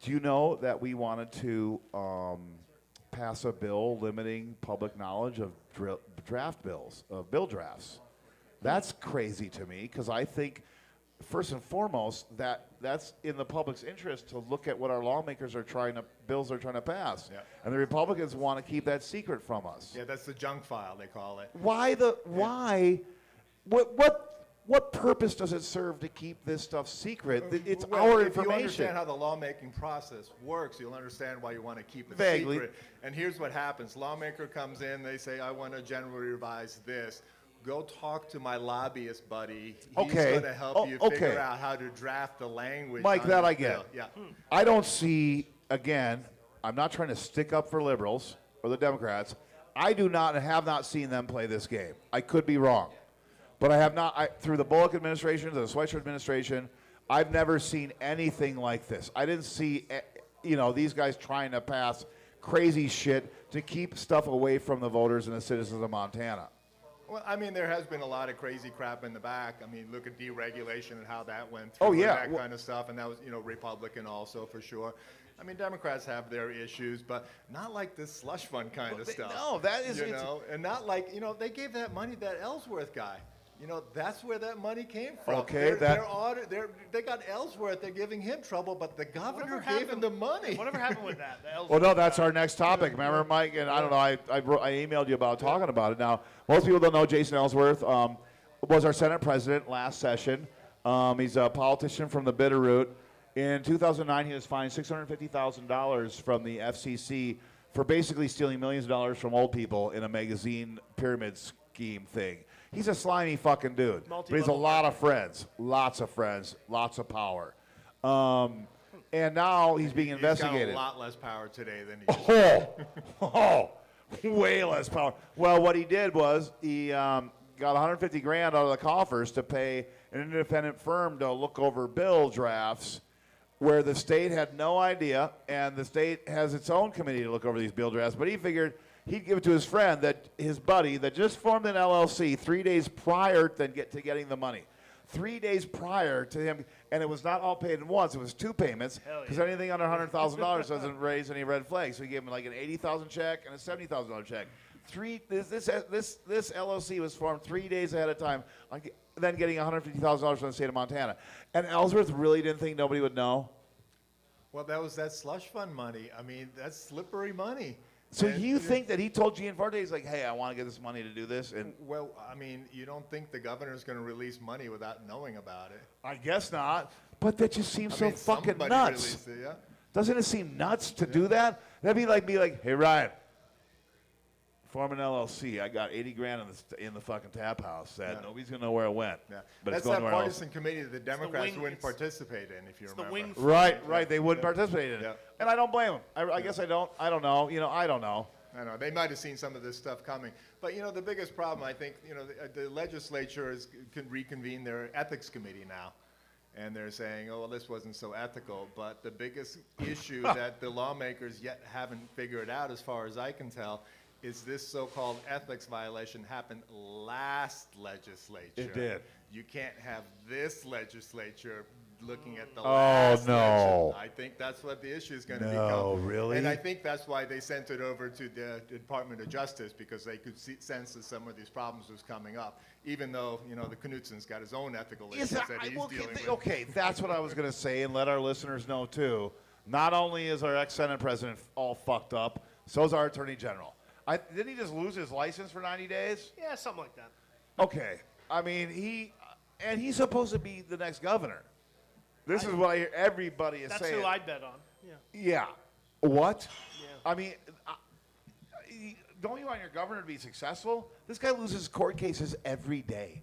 you know that we wanted to pass a bill limiting public knowledge of bill drafts? That's crazy to me because I think first and foremost, that's in the public's interest to look at what our lawmakers are bills are trying to pass. Yeah. And the Republicans want to keep that secret from us. Yeah, that's the junk file, they call it. What purpose does it serve to keep this stuff secret? It's Well, our if you information. understand how the lawmaking process works, you'll understand why you want to keep it Vaguely. secret. And here's what happens. Lawmaker comes in, they say, I want to generally revise this. Go talk to my lobbyist buddy. He's Okay. going to help you okay. figure out how to draft the language. Mike, on that this I get. bill. Yeah. I don't see, again, I'm not trying to stick up for liberals or the Democrats. I have not seen them play this game. I could be wrong. But I have not, through the Bullock administration, the Schweitzer administration, I've never seen anything like this. I didn't see, these guys trying to pass crazy shit to keep stuff away from the voters and the citizens of Montana. Well, I mean, there has been a lot of crazy crap in the back. I mean, look at deregulation and how that went through. Oh, yeah. And that kind of stuff. And that was, Republican also for sure. I mean, Democrats have their issues, but not like this slush fund kind of stuff. No, that is... And not like, they gave that money to that Ellsworth guy. That's where that money came from. Okay, they got Ellsworth. They're giving him trouble, but the governor gave him the money. Whatever happened with that? The Well, Ellsworth no, that's guy? our next topic. Remember, Mike? And I don't know, I emailed you about talking about it. Now, most people don't know Jason Ellsworth was our Senate president last session. He's a politician from the Bitterroot. In 2009, he was fined $650,000 from the FCC for basically stealing millions of dollars from old people in a magazine pyramid scheme thing. He's a slimy fucking dude. But he has a lot of friends, lots of power. And now he's being investigated. He's got a lot less power today than he used to. Way less power. Well, what he did was he got $150,000 out of the coffers to pay an independent firm to look over bill drafts where the state had no idea, and the state has its own committee to look over these bill drafts. But he figured he'd give it to his friend, his buddy, that just formed an LLC 3 days prior to getting the money. 3 days prior to him, and it was not all paid at once. It was two payments, because anything under $100,000 doesn't raise any red flags. So he gave him like an $80,000 check and a $70,000 check. This LLC was formed 3 days ahead of time, then getting $150,000 from the state of Montana. And Ellsworth really didn't think nobody would know? Well, that was that slush fund money. I mean, that's slippery money. So you think that he told Gianforte, he's like, hey, I want to get this money to do this? And well, I mean, you don't think the governor's going to release money without knowing about it? I guess not. But that just seems so fucking somebody nuts. released it, yeah. Doesn't it seem nuts to do that? That'd be like, hey, Ryan, form an LLC. I got $80,000 in the fucking tap house that nobody's going to know where it went. Yeah. But That's it's going that nowhere partisan committee that the Democrats wouldn't it's- participate in, if you the remember. wing Right. They wouldn't participate in it. Yeah. And I don't blame them. I guess I don't. I don't know. I don't know. I know. They might have seen some of this stuff coming. But, the biggest problem, I think, the legislature can reconvene their ethics committee now. And they're saying, oh, well, this wasn't so ethical. But the biggest issue that the lawmakers yet haven't figured out, as far as I can tell, is this so-called ethics violation happened last legislature. It did. You can't have this legislature looking at the last no. election. I think that's what the issue is going to No, become. really? And I think that's why they sent it over to the Department of Justice, because they could sense that some of these problems was coming up, even though, the Knutson's got his own ethical issues that he's dealing with. Okay, that's what I was going to say, and let our listeners know, too. Not only is our ex-Senate president all fucked up, so is our Attorney General. Didn't he just lose his license for 90 days? Yeah, something like that. Okay. I mean, he's supposed to be the next governor. This is what I hear everybody is saying. That's who I'd bet on. Yeah. Yeah. What? Yeah. I mean, don't you want your governor to be successful? This guy loses court cases every day.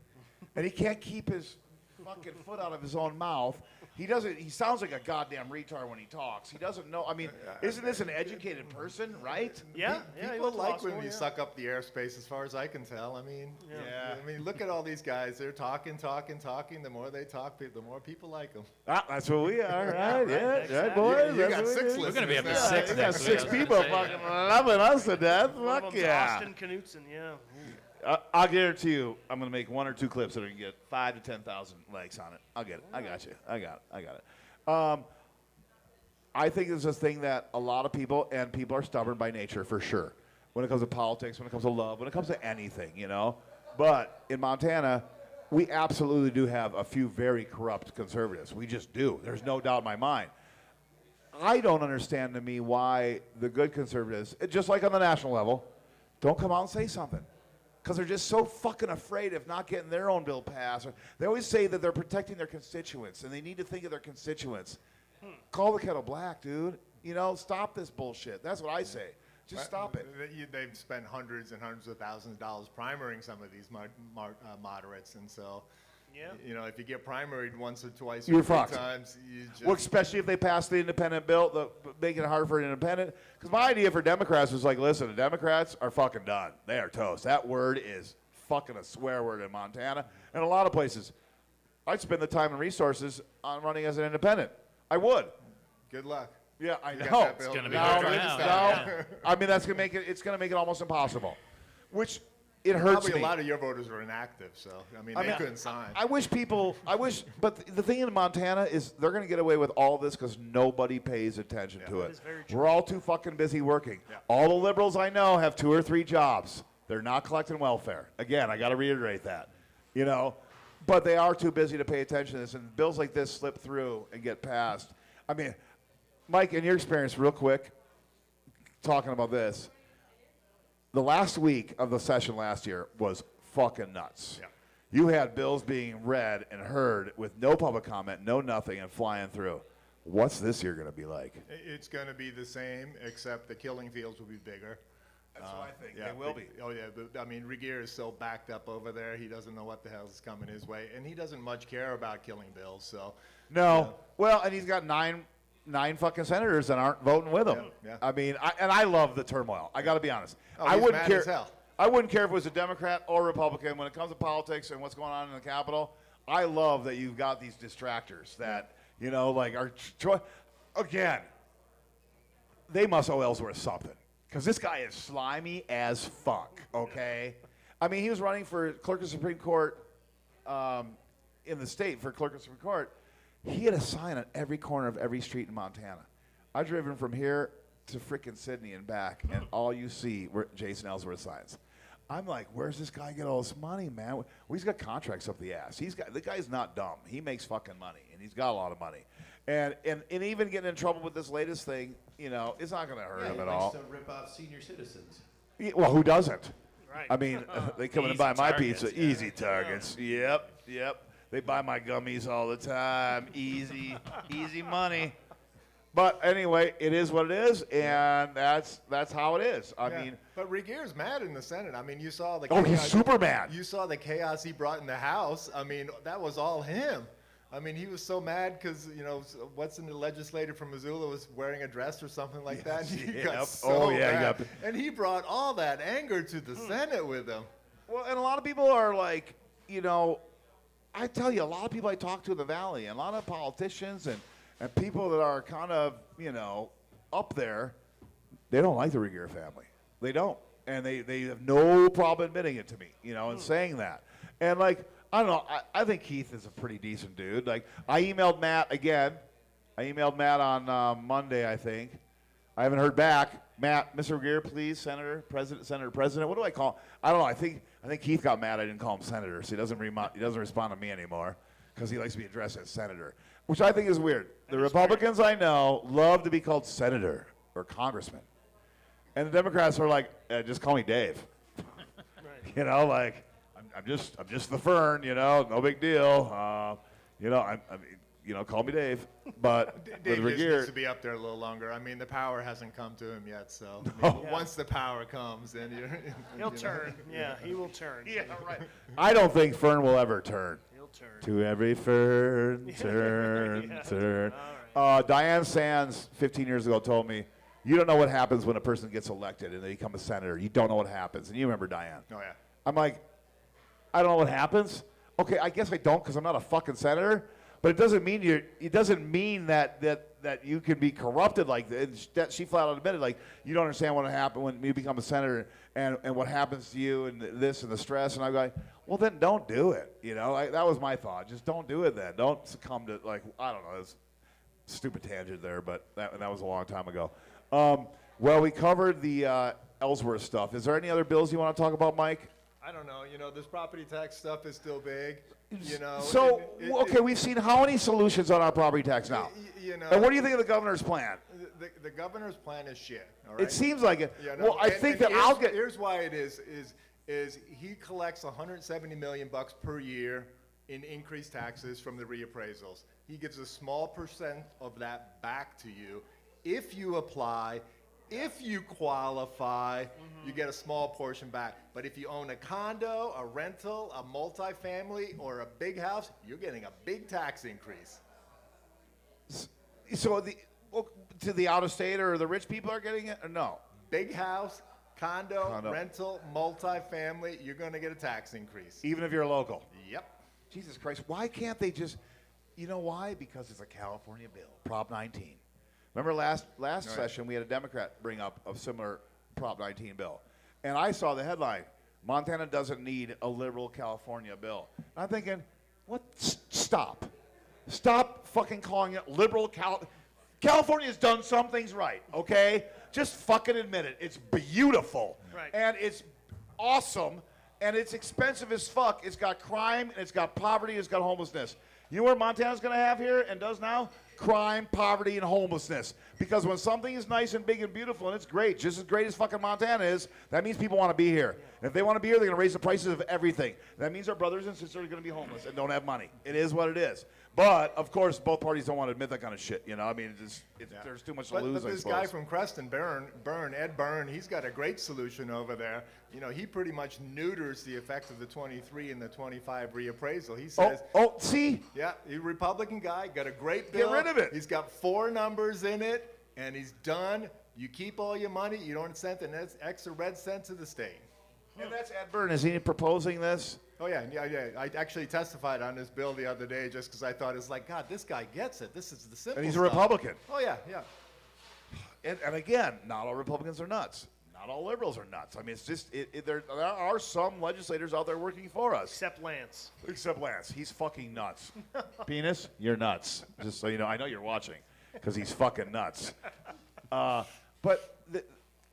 And he can't keep his fucking foot out of his own mouth. He sounds like a goddamn retard when he talks. He doesn't know. I mean, isn't this an educated person, right? Yeah. People like when you suck up the airspace, as far as I can tell. I mean, look at all these guys. They're talking. The more they talk, the more people like them. That's what we are, right? Yeah, Exactly. right, boys. You That's got what we 6 do. listeners. We're going to be up to now. 6 We got next 6 week. people fucking loving us to death. One of Fuck them's yeah. Austin Knutson, yeah. I'll guarantee you, I'm going to make 1 or 2 clips that are going to get 5 to 10,000 likes on it. I'll get it. I got you. I got it. I think it's a thing that a lot of people are stubborn by nature, for sure. When it comes to politics, when it comes to love, when it comes to anything, But in Montana, we absolutely do have a few very corrupt conservatives. We just do. There's no doubt in my mind. I don't understand to me why the good conservatives, just like on the national level, don't come out and say something. Because they're just so fucking afraid of not getting their own bill passed. They always say that they're protecting their constituents, and they need to think of their constituents. Call the kettle black, dude. You know, stop this bullshit. That's what I say. Just stop it. They've spent hundreds and hundreds of thousands of dollars primarying some of these moderates, and so, you know, if you get primaried once or twice You're or three fucked. times, you just... Well, especially if they pass the independent bill, making it hard for an independent. Because my idea for Democrats was like, listen, the Democrats are fucking done. They are toast. That word is fucking a swear word in Montana and a lot of places. I'd spend the time and resources on running as an independent. I would. Good luck. Yeah, I You know. got that It's bill. gonna be No, hard no, right no. now. I mean, that's gonna make it. It's gonna make it almost impossible. Which it hurts Probably me. a lot of your voters are inactive, so, I mean, they couldn't sign. I wish people. But the thing in Montana is they're gonna get away with all this because nobody pays attention to it. is very true. We're all too fucking busy working. All the liberals I know have 2 or 3 jobs. They're not collecting welfare. Again, I got to reiterate that. You know, but they are too busy to pay attention to this, and bills like this slip through and get passed. I mean, Mike, in your experience, real quick, talking about this, the last week of the session last year was fucking nuts. Yeah. You had bills being read and heard with no public comment, no nothing, and flying through. What's this year going to be like? It's going to be the same, except the killing fields will be bigger. That's what I think. Yeah, They will be. Oh, yeah. But, I mean, Regier is so backed up over there, he doesn't know what the hell is coming his way. And he doesn't much care about killing bills, so. No. Well, and he's got nine fucking senators that aren't voting with him. Yeah. I mean, I love the turmoil. I got to be honest. Oh, I he's wouldn't mad care. as hell. I wouldn't care if it was a Democrat or Republican. When it comes to politics and what's going on in the Capitol, I love that you've got these distractors that, you know, like are again. They must owe Ellsworth something because this guy is slimy as fuck. Okay, I mean he was running for clerk of Supreme Court in the state for clerk of Supreme Court. He had a sign on every corner of every street in Montana. I've driven from here to frickin' Sydney and back, and all you see were Jason Ellsworth signs. I'm like, where's this guy get all this money, man? Well, he's got contracts up the ass. The guy's not dumb. He makes fucking money, and he's got a lot of money. And even getting in trouble with this latest thing, you know, it's not going to hurt him at all. To rip off senior citizens. Yeah, well, who doesn't? Right. I mean, they come in and Easy buy my targets, pizza. yeah. Easy targets. Yep. They buy my gummies all the time. Easy money. But anyway, it is what it is, and that's how it is. I mean, but Regier's mad in the Senate. I mean, you saw the he's super mad. You saw the chaos he brought in the House. I mean, that was all him. I mean, he was so mad because, you know, what's in the legislator from Missoula was wearing a dress or something like that. And he got so mad. And he brought all that anger to the Senate with him. Well, and a lot of people are like, you know, I tell you, a lot of people I talk to in the Valley, and a lot of politicians and people that are kind of, you know, up there, they don't like the Regier family. They don't. And they have no problem admitting it to me, you know, and saying that. And, like, I don't know. I think Keith is a pretty decent dude. Like, I emailed Matt again. I emailed Matt on Monday, I think. I haven't heard back. Matt, Mr. Regier, please, Senator, President. What do I call him? I don't know. I think Keith got mad I didn't call him Senator, so he doesn't respond to me anymore because he likes to be addressed as Senator, which I think is weird. The Republicans I know love to be called Senator or Congressman. And the Democrats are like, just call me Dave. You know, like, I'm just the Fern, you know, no big deal. You know, call me Dave. But Dave with just needs Regier, to be up there a little longer. I mean, the power hasn't come to him yet, so I mean, once the power comes, then He'll turn. Yeah, he will turn. yeah, right. I don't think Fern will ever turn. He'll turn. To every fern, turn, turn. Diane Sands, 15 years ago, told me, you don't know what happens when a person gets elected and they become a senator. You don't know what happens. And you remember Diane. Oh, yeah. I'm like, I don't know what happens. Okay, I guess I don't because I'm not a fucking senator. But it doesn't mean that you can be corrupted like that. She flat out admitted, like, you don't understand what will happen when you become a senator and what happens to you and this and the stress. And I'm like, well, then don't do it. You know, that was my thought. Just don't do it then. Don't succumb to, like, I don't know. It's a stupid tangent there, but that was a long time ago. Well, we covered the Ellsworth stuff. Is there any other bills you want to talk about, Mike? I don't know. This property tax stuff is still big. So, okay, we've seen how many solutions on our property tax now? And what do you think of the governor's plan? The governor's plan is shit. All right? It seems like it. Well, I think that I'll get. Here's why it is he collects $170 million per year in increased taxes from the reappraisals. He gives a small percent of that back to you. If you apply, if you qualify, you get a small portion back. But if you own a condo, a rental, a multifamily, or a big house, you're getting a big tax increase. So to the out-of-state or the rich people are getting it, or no? Big house, condo, rental, multifamily, you're going to get a tax increase. Even if you're local? Yep. Jesus Christ, why can't they just, you know why? Because it's a California bill, Prop 19. Remember last session we had a Democrat bring up a similar Prop 19 bill. And I saw the headline, Montana doesn't need a liberal California bill. And I'm thinking, what? Stop. Stop fucking calling it liberal California's done some things right, okay? Just fucking admit it. It's beautiful. Right. And it's awesome. And it's expensive as fuck. It's got crime, and it's got poverty, it's got homelessness. You know what Montana's going to have here and does now? Crime, poverty, and homelessness. Because when something is nice and big and beautiful and it's great, just as great as fucking Montana is, that means people want to be here. And if they want to be here, they're going to raise the prices of everything. That means our brothers and sisters are going to be homeless and don't have money. It is what it is. But, of course, both parties don't want to admit that kind of shit. I mean, there's too much to lose, But this guy from Creston, Ed Byrne, he's got a great solution over there. He pretty much neuters the effect of the 23 and the 25 reappraisal. He says, see? Yeah, he's a Republican guy, got a great bill. Get rid of it. He's got 4 numbers in it, and he's done. You keep all your money. You don't send an extra red cent to the state. And that's Ed Byrne. Is he proposing this? Oh, yeah. I actually testified on this bill the other day just because I thought, it's like, God, this guy gets it. This is the simple And he's a stuff. Republican. Oh, yeah. And again, not all Republicans are nuts. Not all liberals are nuts. I mean, it's just, there are some legislators out there working for us. Except Lance. Except Lance. He's fucking nuts. Penis, you're nuts. Just so you know, I know you're watching because he's fucking nuts. But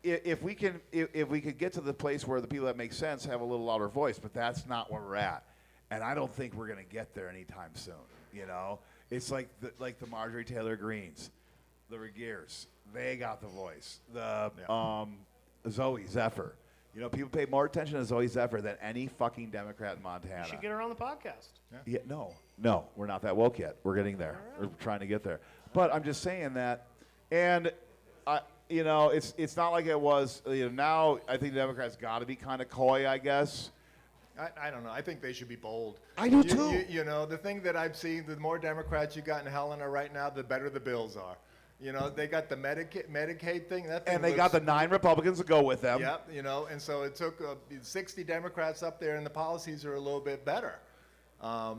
if we can get to the place where the people that make sense have a little louder voice, but that's not where we're at, and I don't think we're going to get there anytime soon. It's like the Marjorie Taylor Greenes, the Regiers, they got the voice. The Zoe Zephyr. People pay more attention to Zoe Zephyr than any fucking Democrat in Montana. You should get her on the podcast. Yeah, no, we're not that woke yet. We're getting there. We're trying to get there. But I'm just saying that, and it's not like it was. Now I think the Democrats got to be kind of coy, I guess. I don't know. I think they should be bold. I do too. The thing that I've seen, the more Democrats you got in Helena right now, the better the bills are. They got the Medicaid thing. And they got the 9 Republicans to go with them. Yep, and so it took 60 Democrats up there, and the policies are a little bit better. I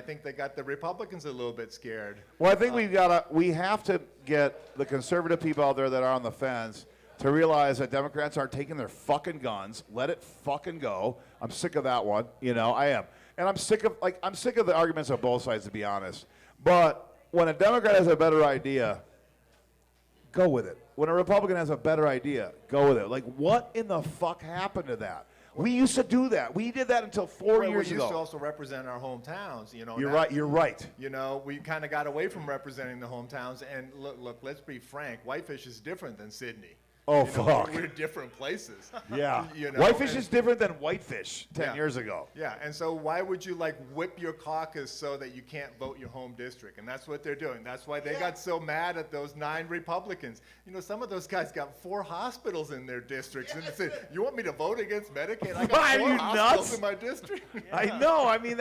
think they got the Republicans a little bit scared. Well, I think we have to get the conservative people out there that are on the fence to realize that Democrats aren't taking their fucking guns. Let it fucking go. I'm sick of that one. I am. And I'm sick of the arguments on both sides, to be honest. But when a Democrat has a better idea, go with it. When a Republican has a better idea, go with it. Like, what in the fuck happened to that? We used to do that. We did that until 4 years ago. We used to also represent our hometowns. You're right. You're right. We kind of got away from representing the hometowns. And look, let's be frank. Whitefish is different than Sydney. Oh, fuck. We're different places. Yeah. Whitefish is different than whitefish 10 years ago. Yeah, and so why would you, whip your caucus so that you can't vote your home district? And that's what they're doing. That's why they got so mad at those 9 Republicans. some of those guys got 4 hospitals in their districts. And they said, you want me to vote against Medicaid? I got 4 hospitals in my district. I know. I mean,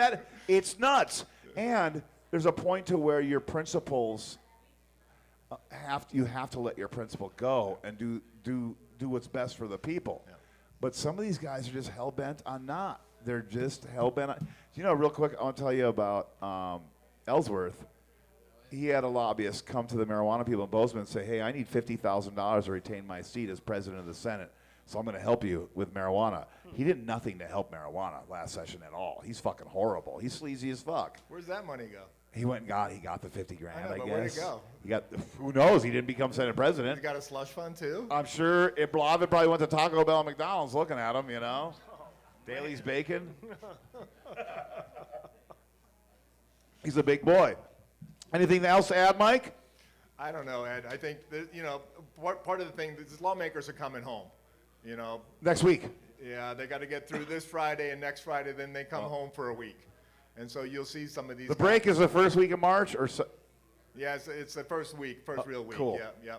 it's nuts. And there's a point to where your principles you have to let your principle go and do what's best for the people. Yeah. But some of these guys are just hell-bent on not. They're just hell-bent on. Real quick, I want to tell you about Ellsworth. He had a lobbyist come to the marijuana people in Bozeman and say, hey, I need $50,000 to retain my seat as president of the Senate, so I'm going to help you with marijuana. He did nothing to help marijuana last session at all. He's fucking horrible. He's sleazy as fuck. Where's that money go? He went and got the $50,000, I guess. Where'd it go? Who knows? He didn't become Senate president. He got a slush fund too? I'm sure Blavin probably went to Taco Bell and McDonald's looking at him, Daly's Bacon. He's a big boy. Anything else to add, Mike? I don't know, Ed. I think that, part of the thing, these lawmakers are coming home. Next week. Yeah, they got to get through this Friday and next Friday, then they come home for a week. And so you'll see some of these. The break is the first week of March, or yeah, it's the first real week. Cool. Yeah.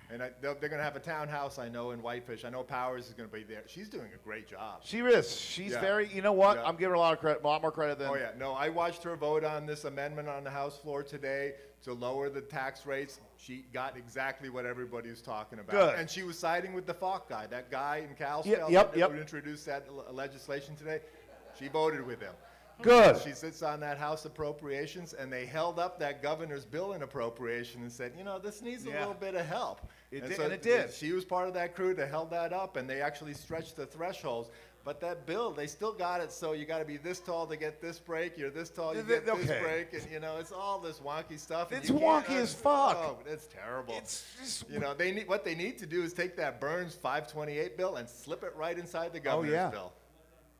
And they're going to have a townhouse, I know, in Whitefish. I know Powers is going to be there. She's doing a great job. She is. She's very. You know what? Yeah. I'm giving her a lot more credit than. Oh yeah. No, I watched her vote on this amendment on the House floor today to lower the tax rates. She got exactly what everybody was talking about. Good. And she was siding with the Falk guy, that guy in Kalispell Yep. who introduced that legislation today. She voted with him. Good. She sits on that House Appropriations, and they held up that governor's bill in appropriation and said, this needs a little bit of help. It did. She was part of that crew that held that up, and they actually stretched the thresholds. But that bill, they still got it, so you got to be this tall to get this break. You're this tall, you get this break, and it's all this wonky stuff. It's wonky as fuck. Oh, it's terrible. It's just. What they need to do is take that Burns 528 bill and slip it right inside the governor's bill.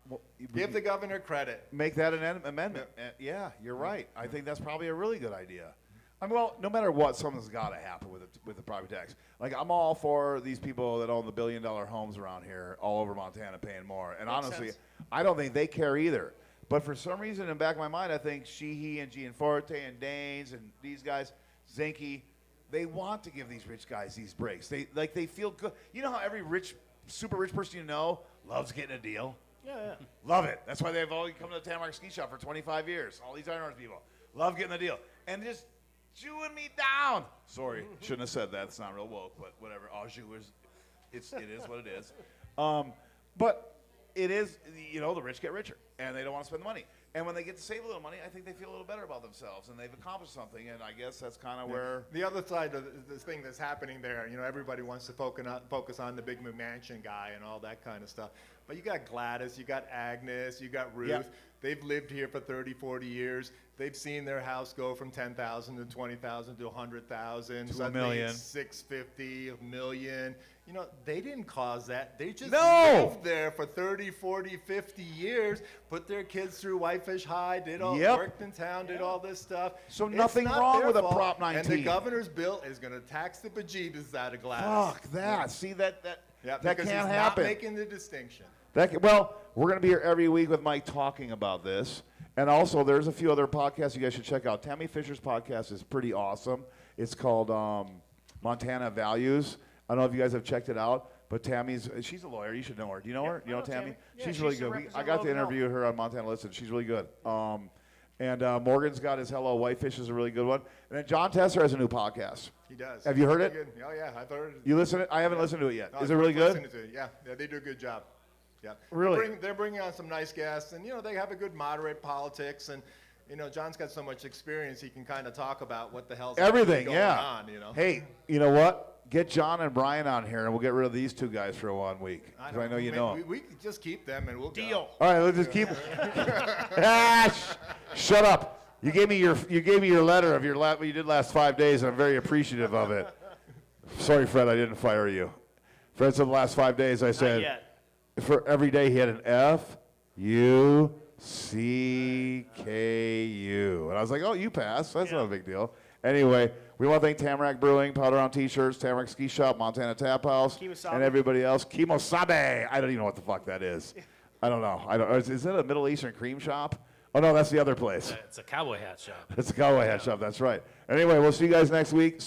Well, Give the governor credit. Make that an amendment. Yeah, you're right. I think that's probably a really good idea. No matter what, something's got to happen with the property tax. Like, I'm all for these people that own the billion-dollar homes around here, all over Montana, paying more. And honestly, I don't think they care either. But for some reason, in the back of my mind, I think he and Gianforte and Daines and these guys, Zinke, they want to give these rich guys these breaks. They feel good. You know how every super rich person loves getting a deal? Yeah. Love it. That's why they've all come to the Tamarack Ski Shop for 25 years. All these Iron Horse people love getting the deal. And just chewing me down. Sorry, shouldn't have said that. It's not real woke, but whatever. Au jus it is what it is. But it is, the rich get richer, and they don't want to spend the money. And when they get to save a little money, I think they feel a little better about themselves, and they've accomplished something. And I guess that's kind of where the other side of this thing that's happening there. Everybody wants to focus on the big McMansion guy and all that kind of stuff. But you got Gladys, you got Agnes, you got Ruth. Yep. They've lived here for 30, 40 years. They've seen their house go from 10,000 to 20,000 to 100,000 to $1 million, 650, $1 million. They didn't cause that. They just No! lived there for 30, 40, 50 years, put their kids through Whitefish High, worked in town, did all this stuff. So It's nothing not wrong their with a fault, Prop 19. And the governor's bill is going to tax the bejeebus out of Gladys. fuck that. See that Yeah, that because can't he's happen. not making the distinction. Well, we're going to be here every week with Mike talking about this. And also, there's a few other podcasts you guys should check out. Tammy Fisher's podcast is pretty awesome. It's called Montana Values. I don't know if you guys have checked it out, but she's a lawyer. You should know her. Do you know her? You know Tammy? Yeah, she's she really used to good. I represent got to Logan interview her on Montana Listen. She's really good. And Morgan's got his Hello Whitefish is a really good one. And then John Tesser has a new podcast. He does. Have you heard it? Good. Oh, yeah. I've heard it. You listen to it? I haven't listened to it yet. No, Is it really good? listening to it. Yeah, they do a good job. Yeah. Really? They're bringing on some nice guests, and, they have a good moderate politics, and, John's got so much experience, he can kind of talk about what the hell's Everything, going yeah. on, Hey, you know what? Get John and Brian on here, and we'll get rid of these two guys for 1 week. Because I know you know them. We can just keep them, and we'll Deal. All right, let's just keep. Shut up! You gave me your letter of what you did last 5 days, and I'm very appreciative of it. Sorry, Fred, I didn't fire you. Fred said the last 5 days I said yet. for every day he had an FUCKU, and I was like, oh, you passed. That's not a big deal. Anyway, we want to thank Tamarack Brewing, Powder on T-shirts, Tamarack Ski Shop, Montana Tap House, Kimosabe. and everybody else. Kimosabe. I don't even know what the fuck that is. I don't know. Is it a Middle Eastern cream shop? Oh, no, that's the other place. It's a cowboy hat shop. It's a cowboy hat shop. That's right. Anyway, we'll see you guys next week. See